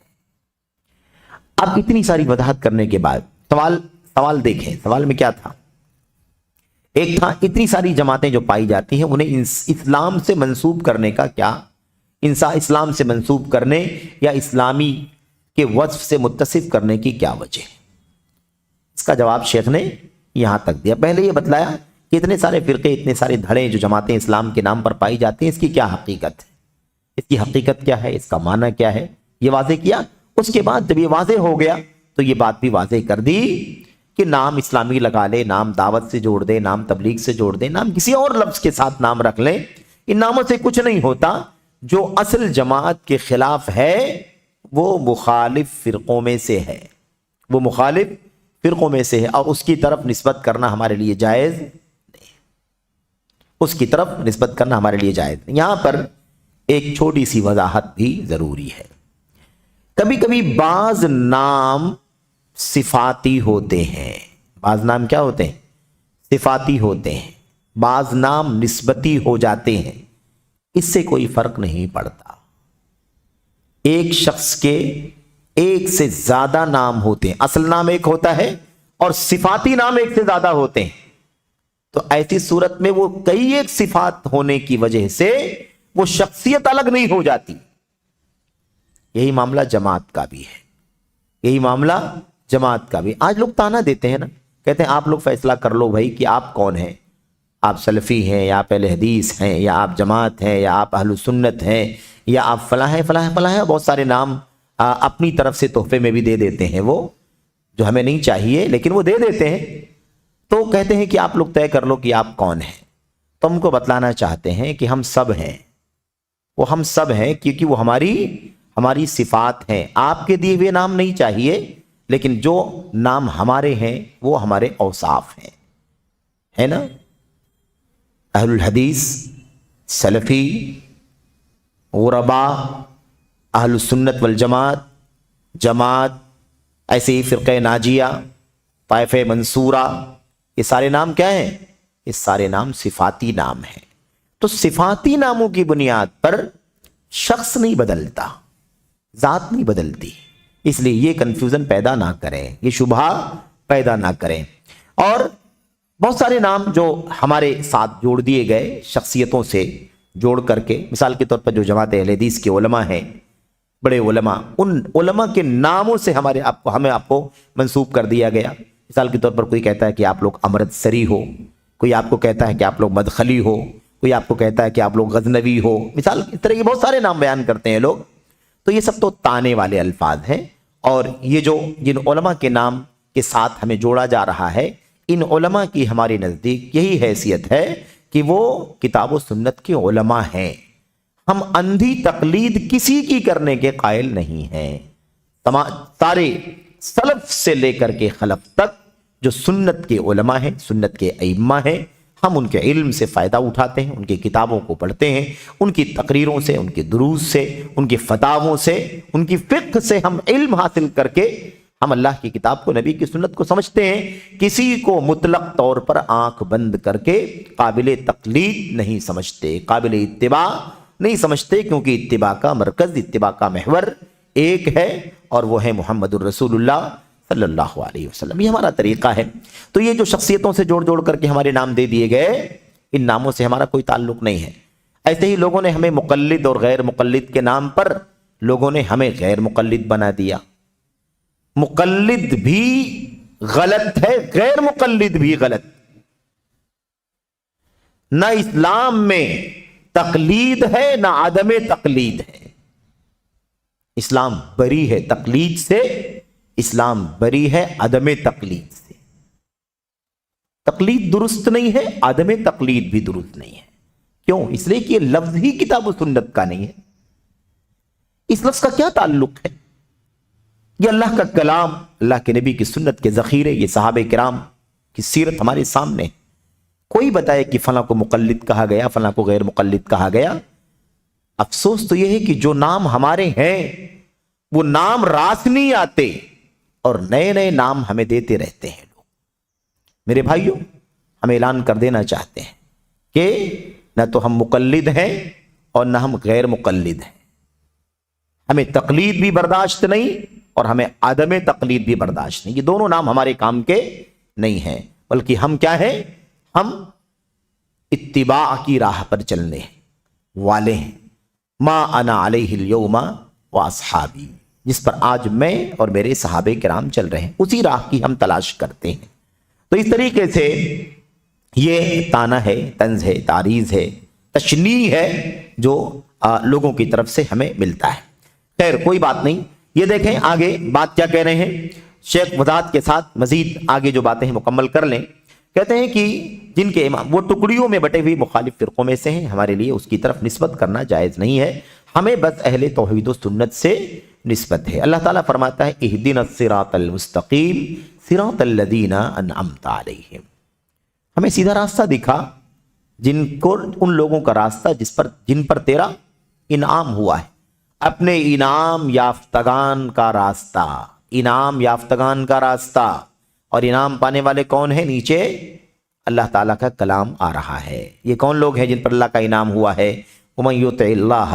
اب اتنی ساری وضاحت کرنے کے بعد سوال دیکھیں، سوال میں کیا تھا؟ ایک تھا اتنی ساری جماعتیں جو پائی جاتی ہیں انہیں اسلام سے منسوب کرنے کا کیا، اسلام سے منسوب کرنے یا اسلامی کے وصف سے متصف کرنے کی کیا وجہ ہے؟ اس کا جواب شیخ نے یہاں تک دیا۔ پہلے یہ بتلایا کہ اتنے سارے فرقے، اتنے سارے دھڑے جو جماعتیں اسلام کے نام پر پائی جاتی ہیں، اس کی کیا حقیقت ہے، اس کی حقیقت کیا ہے، اس کا معنی کیا ہے، یہ واضح کیا۔ اس کے بعد جب یہ واضح ہو گیا تو یہ بات بھی واضح کر دی کہ نام اسلامی لگا لے، نام دعوت سے جوڑ دے، نام تبلیغ سے جوڑ دے، نام کسی اور لفظ کے ساتھ نام رکھ لیں، ان ناموں سے کچھ نہیں ہوتا۔ جو اصل جماعت کے خلاف ہے وہ مخالف فرقوں میں سے ہے، وہ مخالف فرقوں میں سے ہے، اور اس کی طرف نسبت کرنا ہمارے لیے جائز نہیں، اس کی طرف نسبت کرنا ہمارے لیے جائز نہیں۔ یہاں پر ایک چھوٹی سی وضاحت بھی ضروری ہے۔ کبھی کبھی بعض نام صفاتی ہوتے ہیں، بعض نام کیا ہوتے ہیں؟ صفاتی ہوتے ہیں، بعض نام نسبتی ہو جاتے ہیں، اس سے کوئی فرق نہیں پڑتا۔ ایک شخص کے ایک سے زیادہ نام ہوتے ہیں، اصل نام ایک ہوتا ہے اور صفاتی نام ایک سے زیادہ ہوتے ہیں، تو ایسی صورت میں وہ کئی ایک صفات ہونے کی وجہ سے وہ شخصیت الگ نہیں ہو جاتی۔ یہی معاملہ جماعت کا بھی ہے، یہی معاملہ جماعت کا بھی۔ آج لوگ تانا دیتے ہیں نا، کہتے ہیں آپ لوگ فیصلہ کر لو بھائی کہ آپ کون ہیں، آپ سلفی ہیں یا آپ اہل حدیث ہیں یا آپ جماعت ہیں یا آپ اہل سنت ہیں یا آپ فلاں ہیں فلاں ہیں فلاں ہیں۔ بہت سارے نام اپنی طرف سے تحفے میں بھی دے دیتے ہیں، وہ جو ہمیں نہیں چاہیے لیکن وہ دے دیتے ہیں، تو کہتے ہیں کہ آپ لوگ طے کر لو کہ آپ کون ہیں۔ تو ہم کو بتلانا چاہتے ہیں کہ ہم سب ہیں، وہ ہم سب ہیں، کیونکہ وہ ہماری صفات ہیں۔ آپ کے دیے ہوئے نام نہیں چاہیے، لیکن جو نام ہمارے ہیں وہ ہمارے اوصاف ہیں، ہے نا؟ اہل الحدیث، سلفی، غربا، اہل سنت والجماعت، جماعت، ایسے ہی فرقہ ناجیہ، طائفہ منصورہ، یہ سارے نام کیا ہیں؟ یہ سارے نام صفاتی نام ہیں۔ تو صفاتی ناموں کی بنیاد پر شخص نہیں بدلتا، ذات نہیں بدلتی، اس لیے یہ کنفیوژن پیدا نہ کریں، یہ شبہ پیدا نہ کریں۔ اور بہت سارے نام جو ہمارے ساتھ جوڑ دیے گئے شخصیتوں سے جوڑ کر کے، مثال کے طور پر جو جماعت اہل حدیث کے علماء ہیں، بڑے علماء، ان علماء کے ناموں سے ہمیں آپ کو منسوب کر دیا گیا۔ مثال کے طور پر کوئی کہتا ہے کہ آپ لوگ امرتسری ہو، کوئی آپ کو کہتا ہے کہ آپ لوگ مدخلی ہو، کوئی آپ کو کہتا ہے کہ آپ لوگ غزنوی ہو، مثال اس طرح کے بہت سارے نام بیان کرتے ہیں لوگ۔ تو یہ سب تو تانے والے الفاظ ہیں، اور یہ جو جن علماء کے نام کے ساتھ ہمیں جوڑا جا رہا ہے، ان علماء کی ہمارے نزدیک یہی حیثیت ہے کہ وہ کتاب و سنت کے علماء ہیں۔ ہم اندھی تقلید کسی کی کرنے کے قائل نہیں ہیں۔ سارے سلف سے لے کر کے خلف تک جو سنت کے علماء ہیں، سنت کے ائمہ ہیں، ہم ان کے علم سے فائدہ اٹھاتے ہیں، ان کی کتابوں کو پڑھتے ہیں، ان کی تقریروں سے، ان کے دروس سے، ان کے فتاووں سے، ان کی فقہ سے ہم علم حاصل کر کے ہم اللہ کی کتاب کو، نبی کی سنت کو سمجھتے ہیں۔ کسی کو مطلق طور پر آنکھ بند کر کے قابل تقلید نہیں سمجھتے، قابل اتباع نہیں سمجھتے، کیونکہ اتباع کا مرکز، اتباع کا محور ایک ہے، اور وہ ہے محمد الرسول اللہ صلی اللہ علیہ وسلم۔ یہ ہمارا طریقہ ہے۔ تو یہ جو شخصیتوں سے جوڑ کر کے ہمارے نام دے دیے گئے، ان ناموں سے ہمارا کوئی تعلق نہیں ہے۔ ایسے ہی لوگوں نے ہمیں مقلد اور غیر مقلد کے نام پر لوگوں نے ہمیں غیر مقلد بنا دیا۔ مقلد بھی غلط ہے، غیر مقلد بھی غلط۔ نہ اسلام میں تقلید ہے نہ عدم تقلید ہے۔ اسلام بری ہے تقلید سے، اسلام بری ہے عدم تقلید سے۔ تقلید درست نہیں ہے، عدم تقلید بھی درست نہیں ہے۔ کیوں؟ اس لیے کہ یہ لفظ ہی کتاب و سنت کا نہیں ہے۔ اس لفظ کا کیا تعلق ہے؟ یہ اللہ کا کلام، اللہ کے نبی کی سنت کے ذخیرے، یہ صحابہ کرام کی سیرت ہمارے سامنے۔ کوئی بتائے کہ فلاں کو مقلد کہا گیا، فلاں کو غیر مقلد کہا گیا۔ افسوس تو یہ ہے کہ جو نام ہمارے ہیں وہ نام راس نہیں آتے، اور نئے نئے نام ہمیں دیتے رہتے ہیں لوگ۔ میرے بھائیوں، ہم اعلان کر دینا چاہتے ہیں کہ نہ تو ہم مقلد ہیں اور نہ ہم غیر مقلد ہیں. ہمیں تقلید بھی برداشت نہیں اور ہمیں عدم تقلید بھی برداشت نہیں. یہ دونوں نام ہمارے کام کے نہیں ہیں، بلکہ ہم کیا ہیں؟ ہم اتباع کی راہ پر چلنے والے ہیں. ما انا علیہ اليوم واصحابی، جس پر آج میں اور میرے صحابہ کرام چل رہے ہیں، اسی راہ کی ہم تلاش کرتے ہیں. تو اس طریقے سے یہ طعنہ ہے، طنز ہے، تعریض ہے، تشنیع ہے جو لوگوں کی طرف سے ہمیں ملتا ہے. خیر کوئی بات نہیں. یہ دیکھیں آگے بات کیا کہہ رہے ہیں شیخ، وضاحت کے ساتھ مزید آگے جو باتیں ہیں مکمل کر لیں. کہتے ہیں کہ جن کے امام وہ ٹکڑیوں میں بٹے ہوئی مخالف فرقوں میں سے ہیں، ہمارے لیے اس کی طرف نسبت کرنا جائز نہیں ہے، ہمیں بس اہل توحید و سنت سے نسبت ہے. اللہ تعالیٰ فرماتا ہے اہدنا الصراط المستقیم صراط الذین انعمت علیہم، ہمیں سیدھا راستہ دکھا، ان لوگوں کا راستہ جن پر تیرا انعام ہوا ہے. اپنے انعام یافتگان کا راستہ، انعام یافتگان کا راستہ. اور انعام پانے والے کون ہیں؟ نیچے اللہ تعالیٰ کا کلام آ رہا ہے. یہ کون لوگ ہیں جن پر اللہ کا انعام ہوا ہے؟ وَمَن يُطِعِ اللَّهَ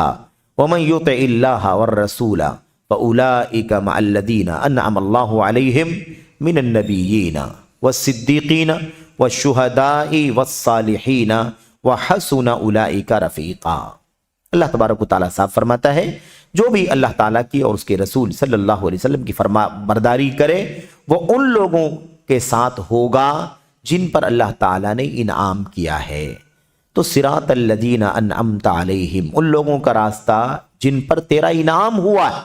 وَمَن يُطِعِ اللَّهَ وَالرَّسُولَ فَأُولَٰئِكَ مَعَ الَّذِينَ أَنْعَمَ اللَّهُ عَلَيْهِمْ مِنَ النَّبِيِّينَ وَالصِّدِّيقِينَ وَالشُّهَدَاءِ وَالصَّالِحِينَ وَحَسُنَ أُولَٰئِكَ رَفِيقًا. اللہ تبارک و تعالیٰ صاحب فرماتا ہے جو بھی اللہ تعالیٰ کی اور اس کے رسول صلی اللہ علیہ وسلم کی فرما برداری کرے وہ ان لوگوں کے ساتھ ہوگا جن پر اللہ تعالیٰ نے انعام کیا ہے. تو صراط الذین انعمت علیہم، ان لوگوں کا راستہ جن پر تیرا انعام ہوا ہے.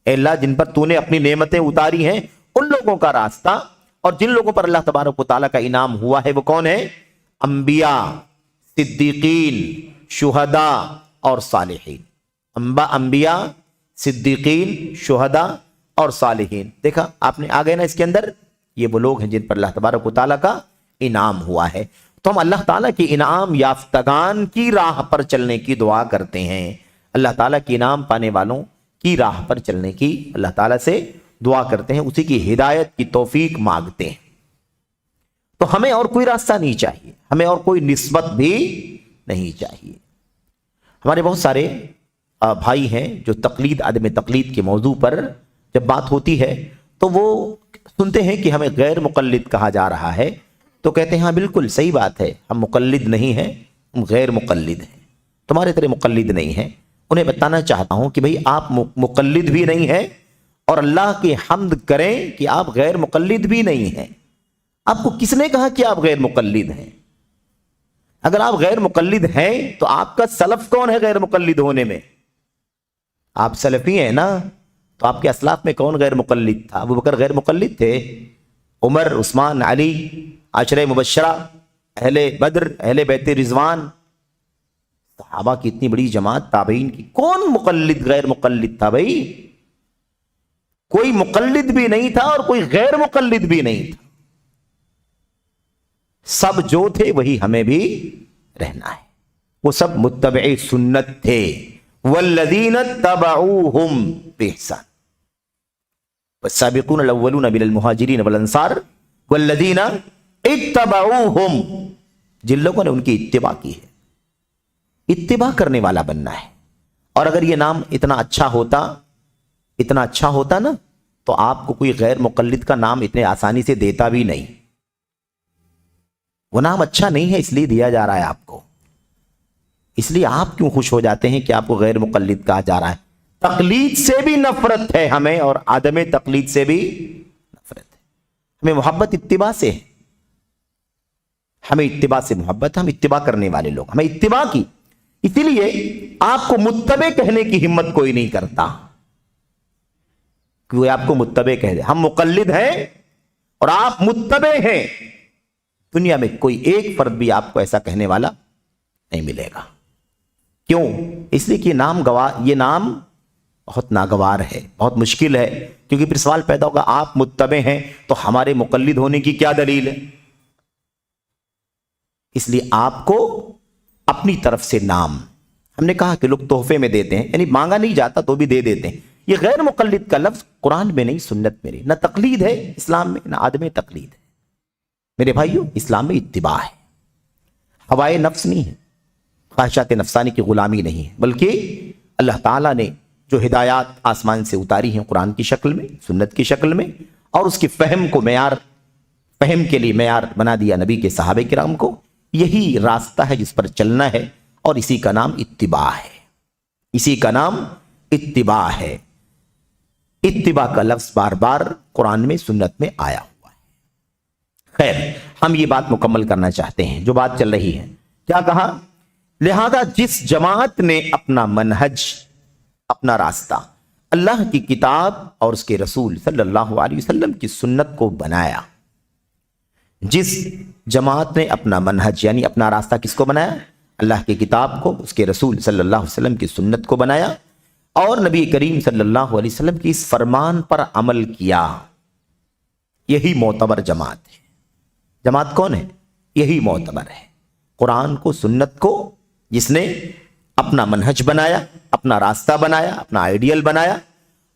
اے اللہ جن پر تو نے اپنی نعمتیں اتاری ہیں ان لوگوں کا راستہ. اور جن لوگوں پر اللہ تبارک و تعالیٰ کا انعام ہوا ہے وہ کون ہے؟ انبیاء، صدیقین، شہداء اور صالحین. انبیاء، صدیقین، شہداء اور صالحین. دیکھا آپ نے، آگے نا اس کے اندر یہ وہ لوگ ہیں جن پر اللہ تبارک و تعالیٰ کا انعام ہوا ہے. تو ہم اللہ تعالیٰ کی انعام یافتگان کی راہ پر چلنے کی دعا کرتے ہیں. اللہ تعالیٰ کی انعام پانے والوں کی راہ پر چلنے کی اللہ تعالیٰ سے دعا کرتے ہیں، اسی کی ہدایت کی توفیق مانگتے ہیں. تو ہمیں اور کوئی راستہ نہیں چاہیے، ہمیں اور کوئی نسبت بھی نہیں چاہیے. ہمارے بہت سارے بھائی ہیں جو تقلید، عدم تقلید کے موضوع پر جب بات ہوتی ہے تو وہ سنتے ہیں کہ ہمیں غیر مقلد کہا جا رہا ہے، تو کہتے ہیں ہاں بالکل صحیح بات ہے، ہم مقلد نہیں ہیں، ہم غیر مقلد ہیں، تمہارے طرح مقلد نہیں ہیں. انہیں بتانا چاہتا ہوں کہ بھئی آپ مقلد بھی نہیں ہیں اور اللہ کی حمد کریں کہ آپ غیر مقلد بھی نہیں ہیں. آپ کو کس نے کہا کہ آپ غیر مقلد ہیں؟ اگر آپ غیر مقلد ہیں تو آپ کا سلف کون ہے غیر مقلد ہونے میں؟ آپ سلفی ہیں نا. تو آپ کے اسلاف میں کون غیر مقلد تھا؟ ابو بکر غیر مقلد تھے، عمر، عثمان، علی، عشرہ مبشرہ، اہل بدر، اہل بیت رضوان، صحابہ کی اتنی بڑی جماعت، تابعین کی، کون مقلد غیر مقلد تھا بھائی؟ کوئی مقلد بھی نہیں تھا اور کوئی غیر مقلد بھی نہیں تھا. سب جو تھے وہی ہمیں بھی رہنا ہے. وہ سب متبع سنت تھے. والذین اتبعوہم بإحسان والسابقون الاولون من المہاجرین والانصار والذین اتبعوہم، جن لوگوں نے ان کی اتباع کی ہے. اتباع کرنے والا بننا ہے. اور اگر یہ نام اتنا اچھا ہوتا نا تو آپ کو کوئی غیر مقلد کا نام اتنے آسانی سے دیتا بھی نہیں. وہ نام اچھا نہیں ہے اس لیے دیا جا رہا ہے آپ کو. اس لیے آپ کیوں خوش ہو جاتے ہیں کہ آپ کو غیر مقلد کہا جا رہا ہے؟ تقلید سے بھی نفرت ہے ہمیں اور عدم تقلید سے بھی نفرت ہے. ہمیں محبت اتباع سے ہے، ہمیں اتباع سے محبت، ہم اتباع کرنے والے لوگ، ہمیں اتباع کی. اسی لیے آپ کو متبع کہنے کی ہمت کوئی نہیں کرتا کہ وہ آپ کو متبع کہہ دے. ہم مقلد ہیں اور آپ متبع ہیں. دنیا میں کوئی ایک فرد بھی آپ کو ایسا کہنے والا نہیں ملے گا. کیوں؟ اس لیے کہ یہ نام بہت ناگوار ہے، بہت مشکل ہے. کیونکہ پھر سوال پیدا ہوگا آپ متبع ہیں تو ہمارے مقلد ہونے کی کیا دلیل ہے؟ اس لیے آپ کو اپنی طرف سے نام، ہم نے کہا کہ لوگ تحفے میں دیتے ہیں، یعنی مانگا نہیں جاتا تو بھی دے دیتے ہیں. یہ غیر مقلد کا لفظ قرآن میں نہیں، سنت میں نہیں. نہ تقلید ہے اسلام میں، نہ عدم تقلید ہے. میرے بھائیوں، اسلام میں اتباع ہے، ہوائے نفس نہیں ہے، خواہشات نفسانی کی غلامی نہیں ہے، بلکہ اللہ تعالیٰ نے جو ہدایات آسمان سے اتاری ہیں قرآن کی شکل میں، سنت کی شکل میں، اور اس کی فہم کو فہم کے لیے معیار بنا دیا نبی کے صحابہ کرام کو، یہی راستہ ہے جس پر چلنا ہے، اور اسی کا نام اتباع ہے، اسی کا نام اتباع ہے۔ اتباع کا لفظ بار بار قرآن میں، سنت میں آیا ہوا ہے۔ خیر، ہم یہ بات مکمل کرنا چاہتے ہیں جو بات چل رہی ہے۔ کیا کہا؟ لہذا جس جماعت نے اپنا منہج، اپنا راستہ اللہ کی کتاب اور اس کے رسول صلی اللہ علیہ وسلم کی سنت کو بنایا، جس جماعت نے اپنا منہج یعنی اپنا راستہ کس کو بنایا؟ اللہ کی کتاب کو، اس کے رسول صلی اللہ علیہ وسلم کی سنت کو بنایا، اور نبی کریم صلی اللہ علیہ وسلم کی اس فرمان پر عمل کیا، یہی معتبر جماعت ہے۔ جماعت کون ہے؟ یہی معتبر ہے، قرآن کو، سنت کو جس نے اپنا منہج بنایا، اپنا راستہ بنایا، اپنا آئیڈیل بنایا،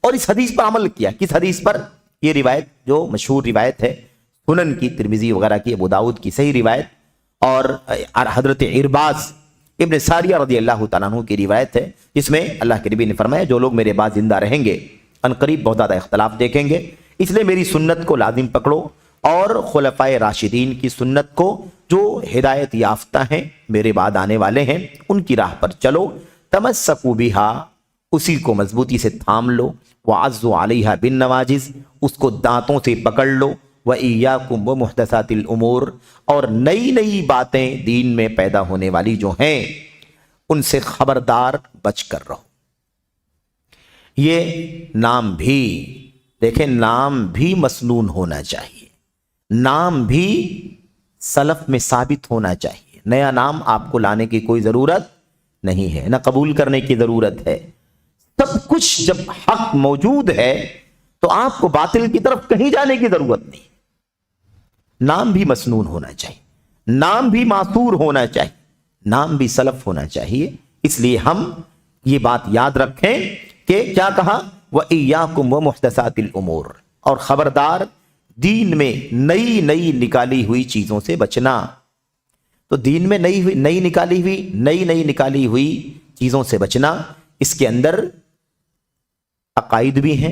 اور اس حدیث پر عمل کیا۔ کس حدیث پر؟ یہ روایت جو مشہور روایت ہے سنن کی، ترمذی وغیرہ کی، ابو داؤد کی صحیح روایت، اور حضرت عرباض ابن ساریہ رضی اللہ تعالیٰ عنہ کی روایت ہے، جس میں اللہ کے نبی نے فرمایا جو لوگ میرے بعد زندہ رہیں گے عنقریب بہت زیادہ اختلاف دیکھیں گے، اس لیے میری سنت کو لازم پکڑو، اور خلفائے راشدین کی سنت کو جو ہدایت یافتہ ہیں، میرے بعد آنے والے ہیں، ان کی راہ پر چلو، تمسکوا بہا، اسی کو مضبوطی سے تھام لو، وعضوا علیہا بالنواجذ، اس کو دانتوں سے پکڑ لو، وَإِيَّاكُمْ وَمُحْدَثَاتِ الْأُمُورِ، اور نئی نئی باتیں دین میں پیدا ہونے والی جو ہیں ان سے خبردار بچ کر رہو۔ یہ نام بھی دیکھیں، نام بھی مسنون ہونا چاہیے، نام بھی سلف میں ثابت ہونا چاہیے، نیا نام آپ کو لانے کی کوئی ضرورت نہیں ہے، نہ قبول کرنے کی ضرورت ہے۔ سب کچھ جب حق موجود ہے تو آپ کو باطل کی طرف کہیں جانے کی ضرورت نہیں۔ نام بھی مسنون ہونا چاہیے، نام بھی معصور ہونا چاہیے، نام بھی سلف ہونا چاہیے۔ اس لیے ہم یہ بات یاد رکھیں کہ کیا کہا؟ وَإِيَّاكُمْ وَمُحْدَثَاتِ الْأُمُورِ، اور خبردار دین میں نئی نئی نکالی ہوئی چیزوں سے بچنا۔ تو دین میں نئی نکالی ہوئی چیزوں سے بچنا، اس کے اندر عقائد بھی ہیں،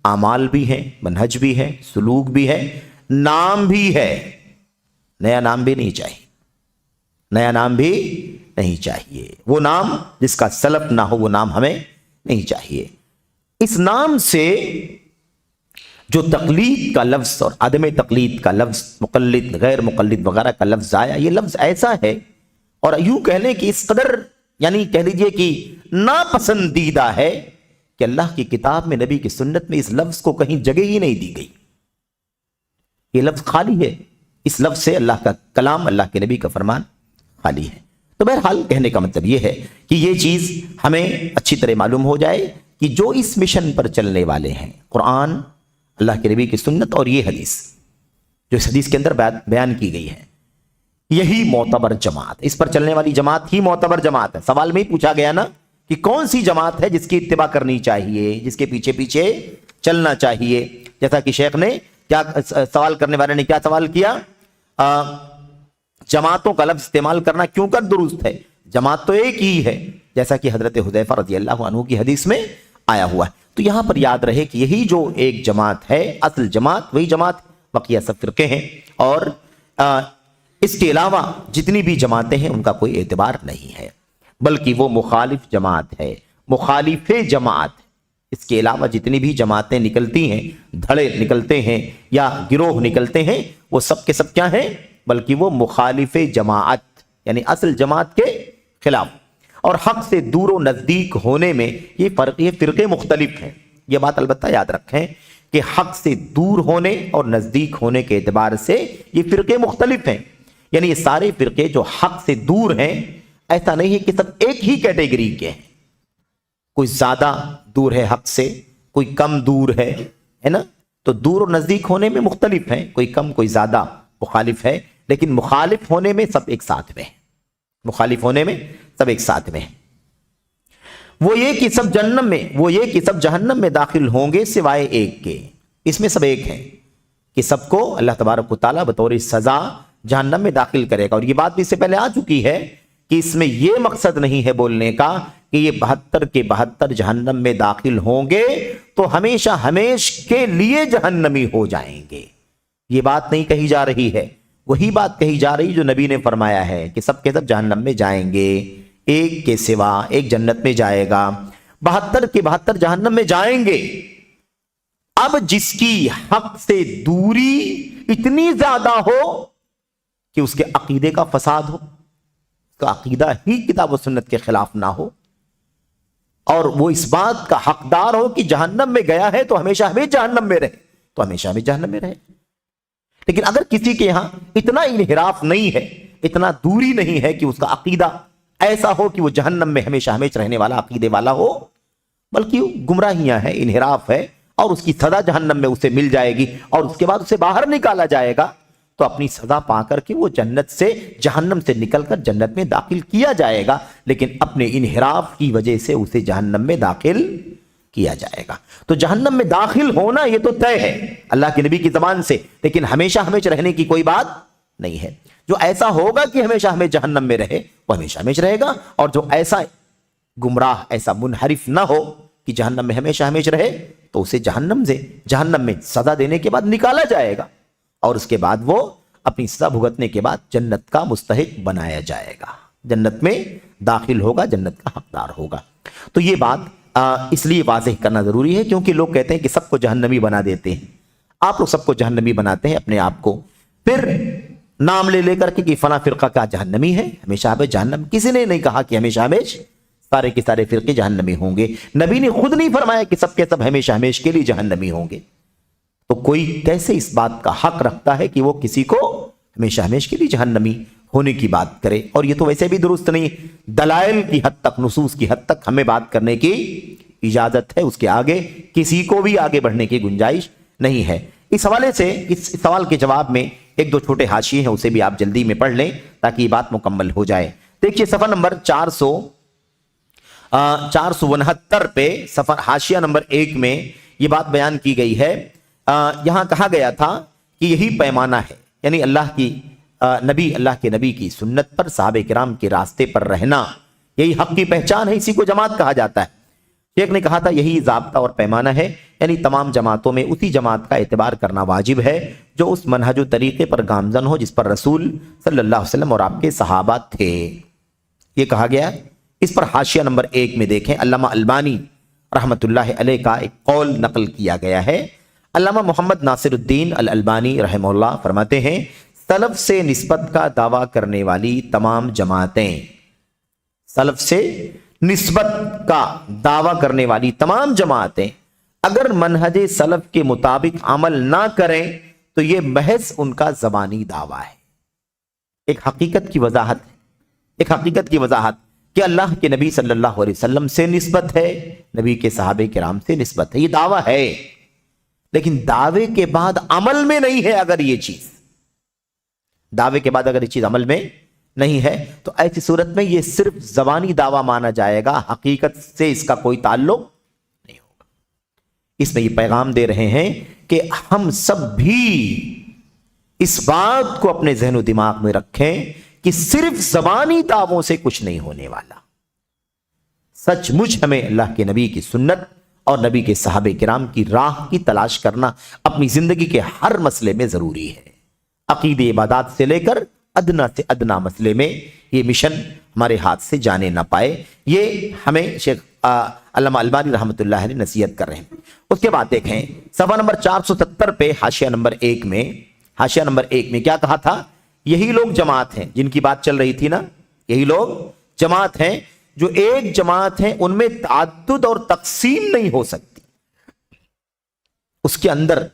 اعمال بھی ہیں، منہج بھی ہے، سلوک بھی ہے، نام بھی ہے۔ نیا نام بھی نہیں چاہیے، نیا نام بھی نہیں چاہیے، وہ نام جس کا سلف نہ ہو وہ نام ہمیں نہیں چاہیے۔ اس نام سے جو تقلید کا لفظ اور عدم تقلید کا لفظ، مقلد غیر مقلد وغیرہ کا لفظ آیا، یہ لفظ ایسا ہے، اور یوں کہہ لیں کہ اس قدر، یعنی کہہ لیجئے کہ ناپسندیدہ ہے کہ اللہ کی کتاب میں، نبی کی سنت میں اس لفظ کو کہیں جگہ ہی نہیں دی گئی۔ یہ لفظ خالی ہے، اس لفظ سے اللہ کا کلام، اللہ کے نبی کا فرمان خالی ہے۔ تو بہرحال کہنے کا مطلب یہ ہے کہ یہ چیز ہمیں اچھی طرح معلوم ہو جائے کہ جو اس مشن پر چلنے والے ہیں، قرآن، اللہ کے نبی کی سنت اور یہ حدیث جو اس حدیث کے اندر بیان کی گئی ہے، یہی معتبر جماعت، اس پر چلنے والی جماعت ہی معتبر جماعت ہے۔ سوال میں ہی پوچھا گیا نا کہ کون سی جماعت ہے جس کی اتباع کرنی چاہیے، جس کے پیچھے پیچھے چلنا چاہیے۔ جیسا کہ شیخ نے کیا سوال کرنے والے نے کیا سوال کیا؟ جماعتوں کا لفظ استعمال کرنا کیوں کر درست ہے؟ جماعت تو ایک ہی ہے، جیسا کہ حضرت حذیفہ رضی اللہ عنہ کی حدیث میں آیا ہوا ہے۔ تو یہاں پر یاد رہے کہ یہی جو ایک جماعت ہے، اصل جماعت وہی جماعت، بقیہ سب فرقے ہیں، اور اس کے علاوہ جتنی بھی جماعتیں ہیں ان کا کوئی اعتبار نہیں ہے، بلکہ وہ مخالف جماعت ہے، مخالف جماعت۔ اس کے علاوہ جتنی بھی جماعتیں نکلتی ہیں، دھڑے نکلتے ہیں یا گروہ نکلتے ہیں، وہ سب کے سب کیا ہیں؟ بلکہ وہ مخالف جماعت، یعنی اصل جماعت کے خلاف، اور حق سے دور و نزدیک ہونے میں یہ فرقے مختلف ہیں۔ یہ بات البتہ یاد رکھیں کہ حق سے دور ہونے اور نزدیک ہونے کے اعتبار سے یہ فرقے مختلف ہیں، یعنی یہ سارے فرقے جو حق سے دور ہیں، ایسا نہیں ہے کہ سب ایک ہی کیٹیگری کے ہیں، کوئی زیادہ دور ہے حق سے، کوئی کم دور ہے نا؟ تو دور اور نزدیک ہونے میں مختلف ہیں، کوئی کم کوئی زیادہ مخالف ہے، لیکن مخالف ہونے میں سب ایک ساتھ میں ہیں، مخالف ہونے میں سب ایک ساتھ میں ہیں۔ وہ یہ کہ سب جہنم میں داخل ہوں گے سوائے ایک کے، اس میں سب ایک ہیں، کہ سب کو اللہ تبارک و تعالیٰ بطور سزا جہنم میں داخل کرے گا. اور یہ بات بھی اس سے پہلے آ چکی ہے کہ اس میں یہ مقصد نہیں ہے بولنے کا کہ یہ 72 کے 72 جہنم میں داخل ہوں گے تو ہمیشہ ہمیش کے لیے جہنمی ہو جائیں گے. یہ بات نہیں کہی جا رہی ہے. وہی بات کہی جا رہی جو نبی نے فرمایا ہے کہ سب کے سب جہنم میں جائیں گے, ایک کے سوا ایک جنت میں جائے گا, 72 کے 72 جہنم میں جائیں گے. اب جس کی حق سے دوری اتنی زیادہ ہو کہ اس کے عقیدے کا فساد ہو, اس کا عقیدہ ہی کتاب و سنت کے خلاف نہ ہو, اور وہ اس بات کا حقدار ہو کہ جہنم میں گیا ہے تو ہمیشہ ہمیں جہنم میں رہے, تو ہمیشہ ہمیں جہنم میں رہے. لیکن اگر کسی کے یہاں اتنا انحراف نہیں ہے, اتنا دوری نہیں ہے کہ اس کا عقیدہ ایسا ہو کہ وہ جہنم میں ہمیشہ ہمیشہ رہنے والا عقیدے والا ہو, بلکہ گمراہیاں ہیں, انحراف ہے, اور اس کی سزا جہنم میں اسے مل جائے گی اور اس کے بعد اسے باہر نکالا جائے گا, تو اپنی سزا پا کر کے وہ جنت سے جہنم سے نکل کر جنت میں داخل کیا جائے گا, لیکن اپنے انحراف کی وجہ سے اسے جہنم میں داخل کیا جائے گا. تو جہنم میں داخل ہونا یہ تو طے ہے اللہ کے نبی کی زبان سے, لیکن ہمیشہ ہمیشہ رہنے کی کوئی بات نہیں ہے. جو ایسا ہوگا کہ ہمیشہ ہمیں جہنم میں رہے وہ ہمیشہ ہمیشہ رہے گا, اور جو ایسا گمراہ ایسا منحرف نہ ہو کہ جہنم میں ہمیشہ ہمیشہ رہے تو اسے جہنم میں سزا دینے کے بعد نکالا جائے گا, اور اس کے بعد وہ اپنی سزا بھگتنے کے بعد جنت کا مستحق بنایا جائے گا, جنت میں داخل ہوگا, جنت کا حقدار ہوگا. تو یہ بات اس لیے واضح کرنا ضروری ہے کیونکہ لوگ کہتے ہیں کہ سب کو جہنمی بنا دیتے ہیں. آپ لوگ سب کو جہنمی بناتے ہیں اپنے آپ کو, پھر نام لے کر کہ فلاں فرقہ کا جہنمی ہے, ہمیشہ ہمیں جہنم. کسی نے نہیں کہا کہ ہمیشہ ہمیش سارے کے سارے فرقے جہنمی ہوں گے. نبی نے خود نہیں فرمایا کہ سب کے سب ہمیشہ ہمیش کے لیے جہنمی ہوں گے. تو کوئی کیسے اس بات کا حق رکھتا ہے کہ وہ کسی کو ہمیشہ ہمیش کے لیے جہنمی ہونے کی بات کرے؟ اور یہ تو ویسے بھی درست نہیں. دلائل کی حد تک, نصوص کی حد تک ہمیں بات کرنے کی اجازت ہے, اس کے آگے کسی کو بھی آگے بڑھنے کی گنجائش نہیں ہے. اس حوالے سے اس سوال کے جواب میں ایک دو چھوٹے حاشیے ہیں, اسے بھی آپ جلدی میں پڑھ لیں تاکہ یہ بات مکمل ہو جائے. دیکھیے صفحہ نمبر 469 پہ صفحہ حاشیہ نمبر 1 میں یہ بات بیان کی گئی ہے. یہاں کہا گیا تھا کہ یہی پیمانہ ہے, یعنی اللہ کے نبی کی سنت پر, صحابہ کرام کے راستے پر رہنا, یہی حق کی پہچان ہے, اسی کو جماعت کہا جاتا ہے. شیخ نے کہا تھا یہی ضابطہ اور پیمانہ ہے, یعنی تمام جماعتوں میں اسی جماعت کا اعتبار کرنا واجب ہے جو اس منہج و طریقے پر گامزن ہو جس پر رسول صلی اللہ علیہ وسلم اور آپ کے صحابہ تھے. یہ کہا گیا. اس پر حاشیہ نمبر 1 میں دیکھیں, علامہ البانی رحمت اللہ علیہ کا ایک قول نقل کیا گیا ہے. علامہ محمد ناصر الدین الالبانی رحمہ اللہ فرماتے ہیں, سلف سے نسبت کا دعویٰ کرنے والی تمام جماعتیں, سلف سے نسبت کا دعویٰ کرنے والی تمام جماعتیں اگر منہج سلف کے مطابق عمل نہ کریں تو یہ محض ان کا زبانی دعویٰ ہے. ایک حقیقت کی وضاحت کہ اللہ کے نبی صلی اللہ علیہ وسلم سے نسبت ہے, نبی کے صحابہ کرام سے نسبت ہے, یہ دعویٰ ہے, لیکن دعوے کے بعد عمل میں نہیں ہے. اگر یہ چیز دعوے کے بعد اگر یہ چیز عمل میں نہیں ہے تو ایسی صورت میں یہ صرف زبانی دعویٰ مانا جائے گا, حقیقت سے اس کا کوئی تعلق نہیں ہوگا. اس میں یہ پیغام دے رہے ہیں کہ ہم سب بھی اس بات کو اپنے ذہن و دماغ میں رکھیں کہ صرف زبانی دعووں سے کچھ نہیں ہونے والا. سچ مچ ہمیں اللہ کے نبی کی سنت اور نبی کے صحابہ کرام کی راہ کی تلاش کرنا اپنی زندگی کے ہر مسئلے میں ضروری ہے. عقیدے عبادات سے لے کر ادنا سے ادنا مسئلے میں یہ مشن ہمارے ہاتھ سے جانے نہ پائے, یہ ہمیں شیخ علامہ البانی رحمۃ اللہ علیہ نصیحت کر رہے ہیں. اس کے بعد دیکھیں صفحہ نمبر 470 پہ حاشیہ نمبر 1 میں کیا کہا تھا, یہی لوگ جماعت ہیں جن کی بات چل رہی تھی نا, یہی لوگ جماعت ہیں جو ایک جماعت ہیں, ان میں تعدد اور تقسیم نہیں ہو سکتی. اس کے اندر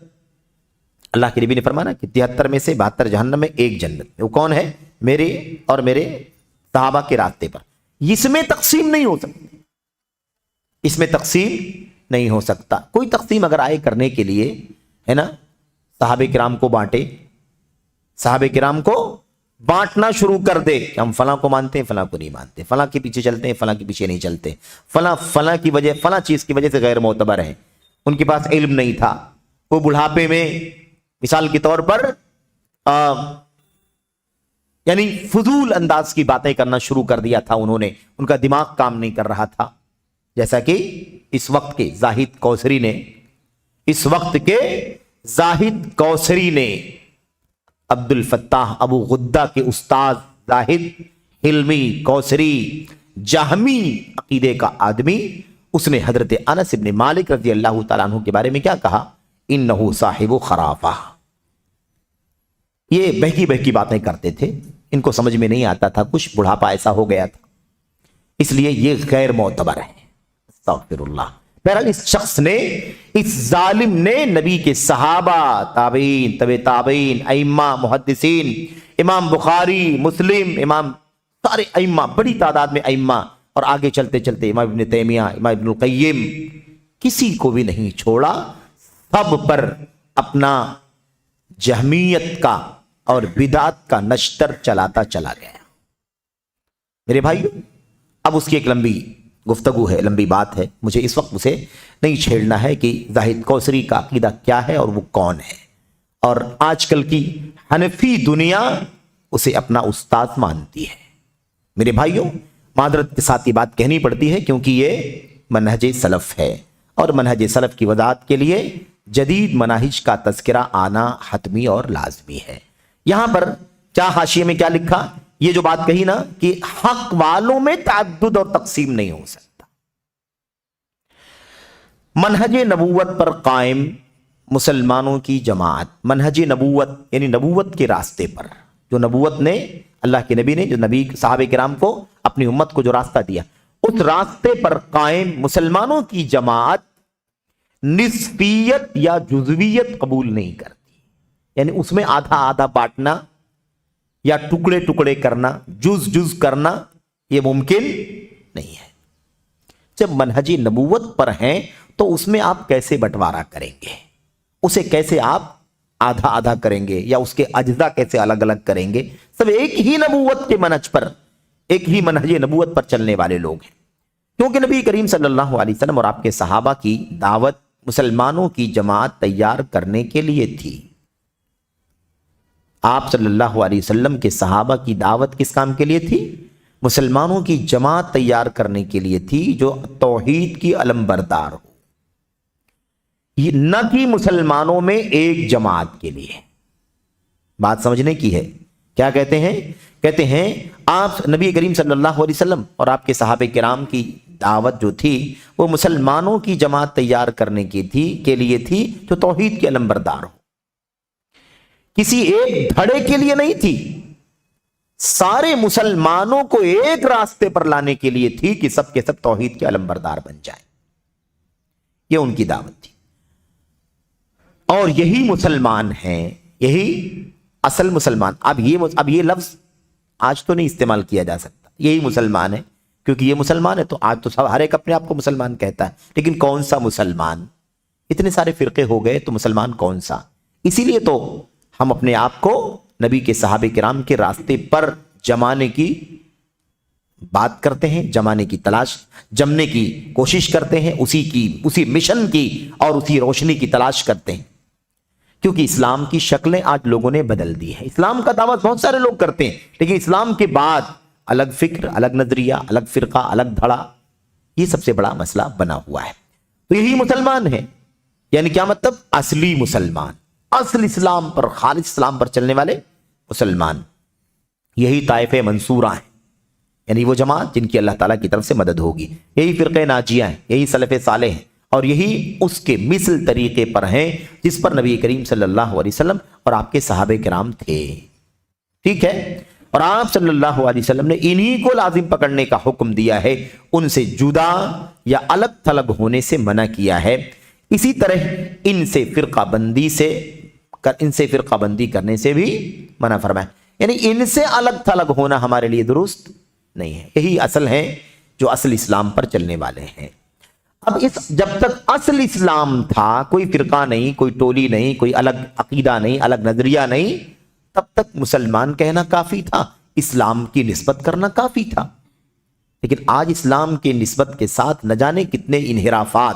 اللہ کے نبی نے فرمایا کہ 73 میں سے 72 جہنم میں, ایک جنت میں. وہ کون ہے؟ میرے اور میرے صحابہ کے راستے پر. اس میں تقسیم نہیں ہو سکتی, اس میں تقسیم نہیں ہو سکتا. کوئی تقسیم اگر آئے کرنے کے لیے ہے نا, صحابہ کرام کو بانٹے, صحابہ کرام کو بانٹنا شروع کر دے کہ ہم فلاں کو مانتے ہیں, فلاں کو نہیں مانتے, فلاں کے پیچھے چلتے ہیں, فلاں کے پیچھے نہیں چلتے, فلاں کی وجہ, فلاں چیز کی وجہ سے غیر معتبر ہیں, ان کے پاس علم نہیں تھا, وہ بڑھاپے میں مثال کے طور پر یعنی فضول انداز کی باتیں کرنا شروع کر دیا تھا انہوں نے، ان کا دماغ کام نہیں کر رہا تھا. جیسا کہ اس وقت کے زاہد کوثری نے عبد الفتاح ابو غدہ کے استاد زاہد حلمی کوثری جہمی عقیدے کا آدمی، اس نے حضرت انس بن مالک رضی اللہ تعالیٰ عنہ کے بارے میں کیا کہا؟ انہو صاحب خرافہ. یہ بہکی بہکی باتیں کرتے تھے، ان کو سمجھ میں نہیں آتا تھا، کچھ بڑھاپا ایسا ہو گیا تھا، اس لیے یہ غیر معتبر ہے. استغفر اللہ. بہرحال اس شخص نے، اس ظالم نے نبی کے صحابہ، تابعین، تبع تابعین، ائمہ، محدثین، امام بخاری، مسلم، امام، سارے ائمہ، بڑی تعداد میں ائمہ، اور آگے چلتے چلتے امام ابن تیمیہ، امام ابن القیم، کسی کو بھی نہیں چھوڑا، سب پر اپنا جہمیت کا اور بدعت کا نشتر چلاتا چلا گیا. میرے بھائیو، اب اس کی ایک لمبی گفتگو ہے، لمبی بات ہے، مجھے اس وقت اسے نہیں چھیڑنا ہے کہ زاہد کوثری کا عقیدہ کیا ہے اور وہ کون ہے، اور آج کل کی حنفی دنیا اسے اپنا استاد مانتی ہے. میرے بھائیوں، معذرت کے ساتھ یہ بات کہنی پڑتی ہے کیونکہ یہ منہج سلف ہے، اور منہج سلف کی وضاحت کے لیے جدید مناہج کا تذکرہ آنا حتمی اور لازمی ہے. یہاں پر کیا حاشیے میں کیا لکھا؟ یہ جو بات کہی نا کہ حق والوں میں تعدد اور تقسیم نہیں ہو سکتا. منہج نبوت پر قائم مسلمانوں کی جماعت، منہج نبوت یعنی نبوت کے راستے پر، جو نبوت نے، اللہ کے نبی نے جو نبی صحابہ کرام کو، اپنی امت کو جو راستہ دیا، اس راستے پر قائم مسلمانوں کی جماعت نسبیت یا جزویت قبول نہیں کرتی. یعنی اس میں آدھا آدھا بانٹنا یا ٹکڑے ٹکڑے کرنا، جز کرنا، یہ ممکن نہیں ہے. جب منہج نبوت پر ہیں تو اس میں آپ کیسے بٹوارا کریں گے؟ اسے کیسے آپ آدھا آدھا کریں گے یا اس کے اجزاء کیسے الگ الگ کریں گے؟ سب ایک ہی نبوت کے منہج پر، ایک ہی منہج نبوت پر چلنے والے لوگ ہیں. کیونکہ نبی کریم صلی اللہ علیہ وسلم اور آپ کے صحابہ کی دعوت مسلمانوں کی جماعت تیار کرنے کے لیے تھی. آپ صلی اللہ علیہ وسلم کے صحابہ کی دعوت کس کام کے لیے تھی؟ مسلمانوں کی جماعت تیار کرنے کے لیے تھی جو توحید کی علم بردار ہو. یہ نہ کہ مسلمانوں میں ایک جماعت کے لیے. بات سمجھنے کی ہے. کیا کہتے ہیں؟ کہتے ہیں آپ نبی کریم صلی اللہ علیہ وسلم اور آپ کے صحابہ کرام کی دعوت جو تھی وہ مسلمانوں کی جماعت تیار کرنے کی تھی، کے لیے تھی جو توحید کی علم بردار ہو. کسی ایک دھڑے کے لیے نہیں تھی، سارے مسلمانوں کو ایک راستے پر لانے کے لیے تھی کہ سب کے سب توحید کے علم بردار بن جائیں. یہ ان کی دعوت تھی. اور یہی مسلمان ہیں، یہی اصل مسلمان. اب یہ لفظ آج تو نہیں استعمال کیا جا سکتا. یہی مسلمان ہے، کیونکہ یہ مسلمان ہے تو آج تو سب، ہر ایک اپنے آپ کو مسلمان کہتا ہے. لیکن کون سا مسلمان؟ اتنے سارے فرقے ہو گئے تو مسلمان کون سا؟ اسی لیے تو ہم اپنے آپ کو نبی کے صحابہ کرام کے راستے پر جمانے کی بات کرتے ہیں، جمانے کی تلاش، جمنے کی کوشش کرتے ہیں، اسی مشن کی اور اسی روشنی کی تلاش کرتے ہیں. کیونکہ اسلام کی شکلیں آج لوگوں نے بدل دی ہیں. اسلام کا دعویٰ بہت سارے لوگ کرتے ہیں، لیکن اسلام کے بعد الگ فکر، الگ نظریہ، الگ فرقہ، الگ دھڑا، یہ سب سے بڑا مسئلہ بنا ہوا ہے. تو یہی مسلمان ہے. یعنی کیا مطلب؟ اصلی مسلمان، اصل اسلام پر، خالص اسلام پر چلنے والے مسلمان. یہی طائفہ منصورہ ہیں، یعنی وہ جماعت جن کی اللہ تعالیٰ کی طرف سے مدد ہوگی. یہی فرقہ ناجیہ ہیں، یہی سلف صالح ہیں، اور یہی اس کے مثل طریقے پر ہیں جس پر نبی کریم صلی اللہ علیہ وسلم اور آپ کے صحابہ کرام تھے. ٹھیک ہے؟ اور آپ صلی اللہ علیہ وسلم نے انہی کو لازم پکڑنے کا حکم دیا ہے، ان سے جدا یا الگ تھلگ ہونے سے منع کیا ہے. اسی طرح ان سے فرقہ بندی کرنے سے بھی منع فرمایا. یعنی ان سے الگ تھلگ ہونا ہمارے لیے درست نہیں ہے. یہی اصل ہے جو اصل اسلام پر چلنے والے ہیں. اب جب تک اصل اسلام تھا، کوئی فرقہ نہیں، کوئی ٹولی نہیں، کوئی الگ عقیدہ نہیں، الگ نظریہ نہیں، تب تک مسلمان کہنا کافی تھا، اسلام کی نسبت کرنا کافی تھا. لیکن آج اسلام کی نسبت کے ساتھ نہ جانے کتنے انحرافات،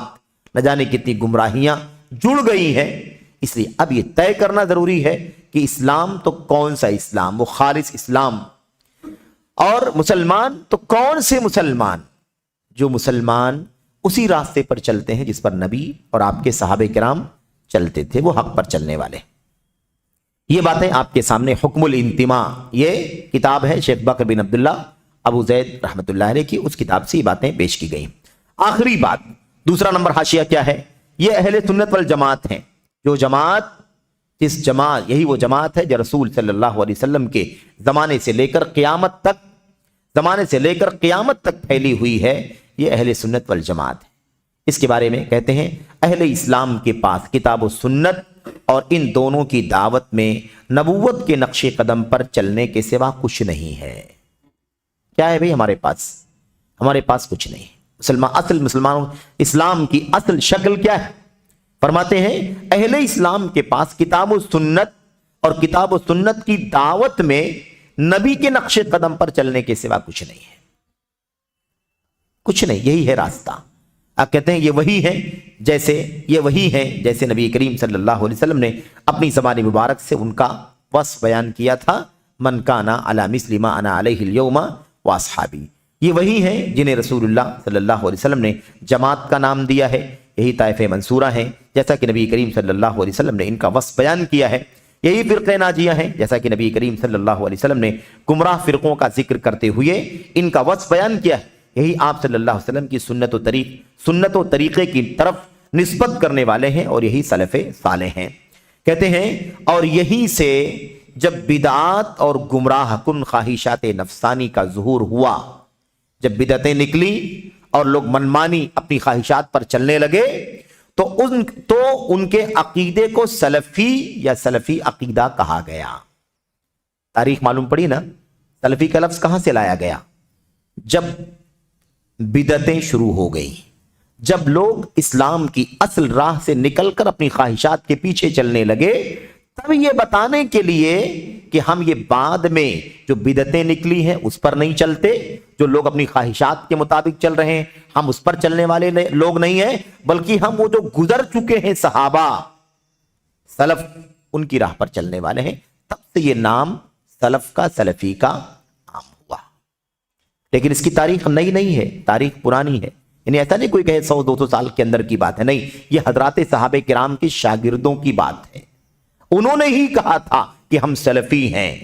نہ جانے کتنی گمراہیاں جڑ گئی ہیں. اس لیے اب یہ طے کرنا ضروری ہے کہ اسلام تو کون سا اسلام، وہ خالص اسلام، اور مسلمان تو کون سے مسلمان، جو مسلمان اسی راستے پر چلتے ہیں جس پر نبی اور آپ کے صحابہ کرام چلتے تھے، وہ حق پر چلنے والے۔ یہ باتیں آپ کے سامنے حکم الانتماء، یہ کتاب ہے شیخ بکر بن عبداللہ ابو زید رحمۃ اللہ علیہ کی، اس کتاب سے یہ باتیں پیش کی گئیں۔ آخری بات، دوسرا نمبر حاشیہ کیا ہے؟ یہ اہل سنت والجماعت ہیں، جو جماعت، جس جماعت، یہی وہ جماعت ہے جو رسول صلی اللہ علیہ وسلم کے زمانے سے لے کر قیامت تک پھیلی ہوئی ہے، یہ اہل سنت والجماعت ہے۔ اس کے بارے میں کہتے ہیں اہل اسلام کے پاس کتاب و سنت اور ان دونوں کی دعوت میں نبوت کے نقش قدم پر چلنے کے سوا کچھ نہیں ہے۔ کیا ہے بھئی؟ ہمارے پاس کچھ نہیں۔ مسلمانوں اسلام کی اصل شکل کیا ہے؟ فرماتے ہیں اہل اسلام کے پاس کتاب و سنت اور کتاب و سنت کی دعوت میں نبی کے نقش قدم پر چلنے کے سوا کچھ نہیں ہے، کچھ نہیں، یہی ہے راستہ۔ آپ کہتے ہیں یہ وہی ہے جیسے نبی کریم صلی اللہ علیہ وسلم نے اپنی زبان مبارک سے ان کا وصف بیان کیا تھا، من کان علی مثل ما انا علیہ اليوم واصحابی۔ یہ وہی ہیں جنہیں رسول اللہ صلی اللہ علیہ وسلم نے جماعت کا نام دیا ہے، یہی طائفہ منصورہ ہیں جیسا کہ نبی کریم صلی اللہ علیہ وسلم نے ان کا وصف بیان کیا ہے، یہی فرقہ ناجیہ ہیں جیسا کہ نبی کریم صلی اللہ علیہ وسلم نے گمراہ فرقوں کا ذکر کرتے ہوئے ان کا وصف بیان کیا ہے، یہی آپ صلی اللہ علیہ وسلم کی سنت و طریقے کی طرف نسبت کرنے والے ہیں، اور یہی سلف صالح ہیں۔ کہتے ہیں اور یہیں سے جب بدعات اور گمراہ کن خواہشات نفسانی کا ظہور ہوا، جب بدعتیں نکلی اور لوگ منمانی اپنی خواہشات پر چلنے لگے، تو ان کے عقیدے کو سلفی یا سلفی عقیدہ کہا گیا۔ تاریخ معلوم پڑی نا، سلفی کا لفظ کہاں سے لایا گیا؟ جب بدعتیں شروع ہو گئی، جب لوگ اسلام کی اصل راہ سے نکل کر اپنی خواہشات کے پیچھے چلنے لگے، تب یہ بتانے کے لیے کہ ہم یہ بعد میں جو بدعتیں نکلی ہیں اس پر نہیں چلتے، جو لوگ اپنی خواہشات کے مطابق چل رہے ہیں ہم اس پر چلنے والے لوگ نہیں ہیں، بلکہ ہم وہ جو گزر چکے ہیں صحابہ سلف، ان کی راہ پر چلنے والے ہیں۔ تب سے یہ نام سلف کا، سلفی کا عام ہوا۔ لیکن اس کی تاریخ نئی نہیں ہے، تاریخ پرانی ہے، یعنی ایسا نہیں کوئی کہے 100-200 سال کے اندر کی بات ہے، نہیں، یہ حضرات صحابہ کرام کے شاگردوں کی بات ہے۔ انہوں نے ہی کہا تھا کہ ہم سلفی ہیں،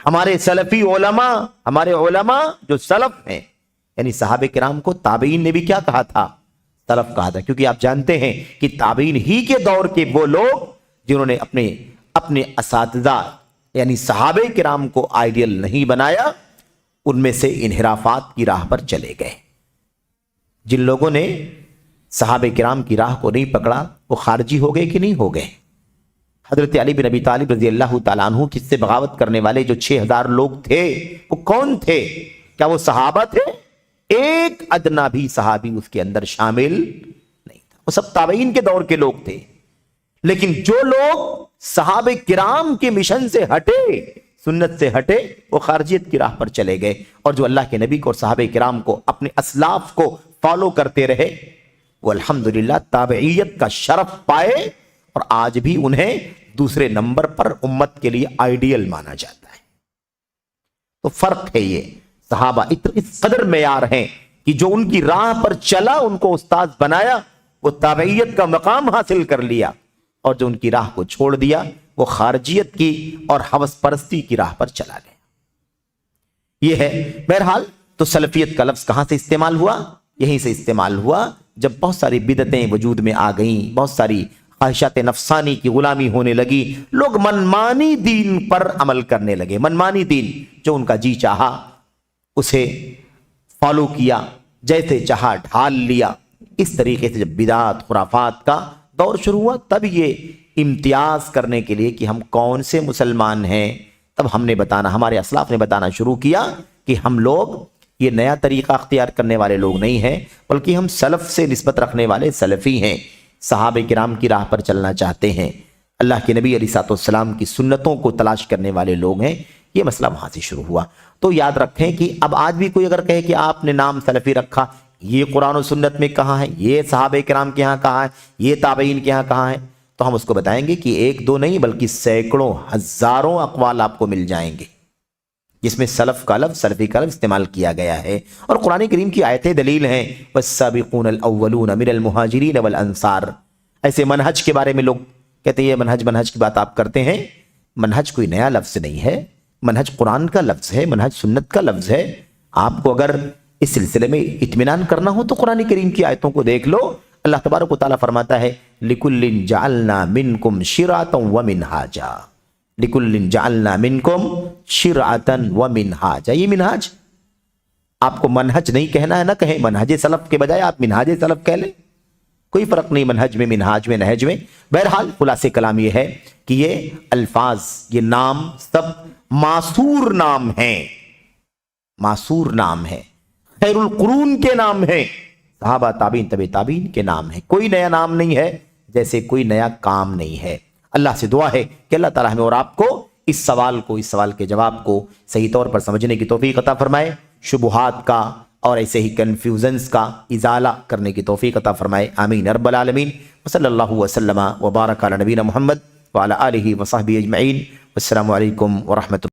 ہمارے سلفی علماء، ہمارے علماء جو سلف ہیں، یعنی صحابہ کرام کو تابعین نے بھی کیا کہا تھا؟ سلف کہا تھا، کیونکہ آپ جانتے ہیں کہ تابعین ہی کے دور کے وہ لوگ جنہوں نے اپنے اساتذہ یعنی صحابہ کرام کو آئیڈیل نہیں بنایا، ان میں سے انحرافات کی راہ پر چلے گئے۔ جن لوگوں نے صحابہ کرام کی راہ کو نہیں پکڑا وہ خارجی ہو گئے کہ نہیں ہو گئے؟ حضرت علی بن ابی طالب رضی اللہ تعالیٰ عنہ کس سے بغاوت کرنے والے جو 6000 لوگ تھے وہ کون تھے؟ کیا وہ صحابہ تھے؟ ایک ادنا بھی صحابی اس کے اندر شامل نہیں تھا، وہ سب تابعین کے دور کے لوگ تھے۔ لیکن جو لوگ صحابہ کرام کے مشن سے ہٹے، سنت سے ہٹے، وہ خارجیت کی راہ پر چلے گئے، اور جو اللہ کے نبی کو اور صحابہ کرام کو، اپنے اسلاف کو فالو کرتے رہے، وہ الحمدللہ تابعیت کا شرف پائے، اور آج بھی انہیں دوسرے نمبر پر امت کے لیے آئیڈیل مانا جاتا ہے۔ تو فرق ہے یہ، صحابہ اس قدر معیار ہیں کہ جو ان کی راہ پر چلا، ان کو استاد بنایا، وہ تابعیت کا مقام حاصل کر لیا، اور جو ان کی راہ کو چھوڑ دیا وہ خارجیت کی اور ہوس پرستی کی راہ پر چلا گیا۔ یہ ہے بہرحال۔ تو سلفیت کا لفظ کہاں سے استعمال ہوا؟ یہیں سے استعمال ہوا جب بہت ساری بدعتیں وجود میں آ گئیں، بہت ساری خواہشات نفسانی کی غلامی ہونے لگی، لوگ منمانی دین پر عمل کرنے لگے، منمانی دین، جو ان کا جی چاہا اسے فالو کیا، جیسے چاہا ڈھال لیا۔ اس طریقے سے جب بدعات خرافات کا دور شروع ہوا، تب یہ امتیاز کرنے کے لیے کہ ہم کون سے مسلمان ہیں، تب ہم نے بتانا، ہمارے اسلاف نے بتانا شروع کیا کہ ہم لوگ یہ نیا طریقہ اختیار کرنے والے لوگ نہیں ہیں، بلکہ ہم سلف سے نسبت رکھنے والے سلفی ہیں، صحابہ کرام کی راہ پر چلنا چاہتے ہیں، اللہ کے نبی علیہ السلام کی سنتوں کو تلاش کرنے والے لوگ ہیں۔ یہ مسئلہ وہاں سے شروع ہوا۔ تو یاد رکھیں کہ اب آج بھی کوئی اگر کہے کہ آپ نے نام سلفی رکھا، یہ قرآن و سنت میں کہاں ہے، یہ صحابہ کرام کے ہاں کہاں ہے، یہ تابعین کے ہاں کہاں ہے، تو ہم اس کو بتائیں گے کہ ایک دو نہیں بلکہ سینکڑوں ہزاروں اقوال آپ کو مل جائیں گے جس میں سلف کا لفظ سلفی کا لفظ استعمال کیا گیا ہے، اور قرآن کریم کی آیتیں دلیل ہیں۔ والسابقون الاولون من المہاجرین والانصار۔ ایسے منہج کے بارے میں لوگ کہتے ہیں یہ منہج کی بات آپ کرتے ہیں۔ منہج کوئی نیا لفظ نہیں ہے، منہج قرآن کا لفظ ہے، منہج سنت کا لفظ ہے۔ آپ کو اگر اس سلسلے میں اطمینان کرنا ہو تو قرآن کریم کی آیتوں کو دیکھ لو۔ اللہ تبارک و تعالیٰ فرماتا ہے لِكُلٍّ جَعَلْنَا مِنْكُمْ شِرْعَةً وَمِنْهَاجًا، لِكُلٍّ جَعَلْنَا مِنْكُمْ شِرْعَةً وَمِنْهَاجًا۔ یہ منہج آپ کو منہج نہیں کہنا ہے، نہ کہیں منہج سلف کے بجائے آپ منہاج سلف کہہ لیں، کوئی فرق نہیں منہج میں، منہاج میں، نہج میں۔ بہرحال خلاصے کلام یہ ہے کہ یہ الفاظ، یہ نام سب معصور نام ہیں، معصور نام ہے، خیر القرون کے نام ہیں، صحابہ تابعین طبع تابعین کے نام ہیں۔ کوئی نیا نام نہیں ہے، جیسے کوئی نیا کام نہیں ہے۔ اللہ سے دعا ہے کہ اللہ تعالیٰ ہمیں اور آپ کو اس سوال کے جواب کو صحیح طور پر سمجھنے کی توفیق عطا فرمائے، شبہات کا اور ایسے ہی کنفیوژنز کا ازالہ کرنے کی توفیق عطا فرمائے، آمین رب العالمین۔ وصلی اللہ وسلم وبارک علی نبینا محمد وعلی آلہ وصحبہ اجمعین۔ السلام علیکم ورحمۃ اللہ۔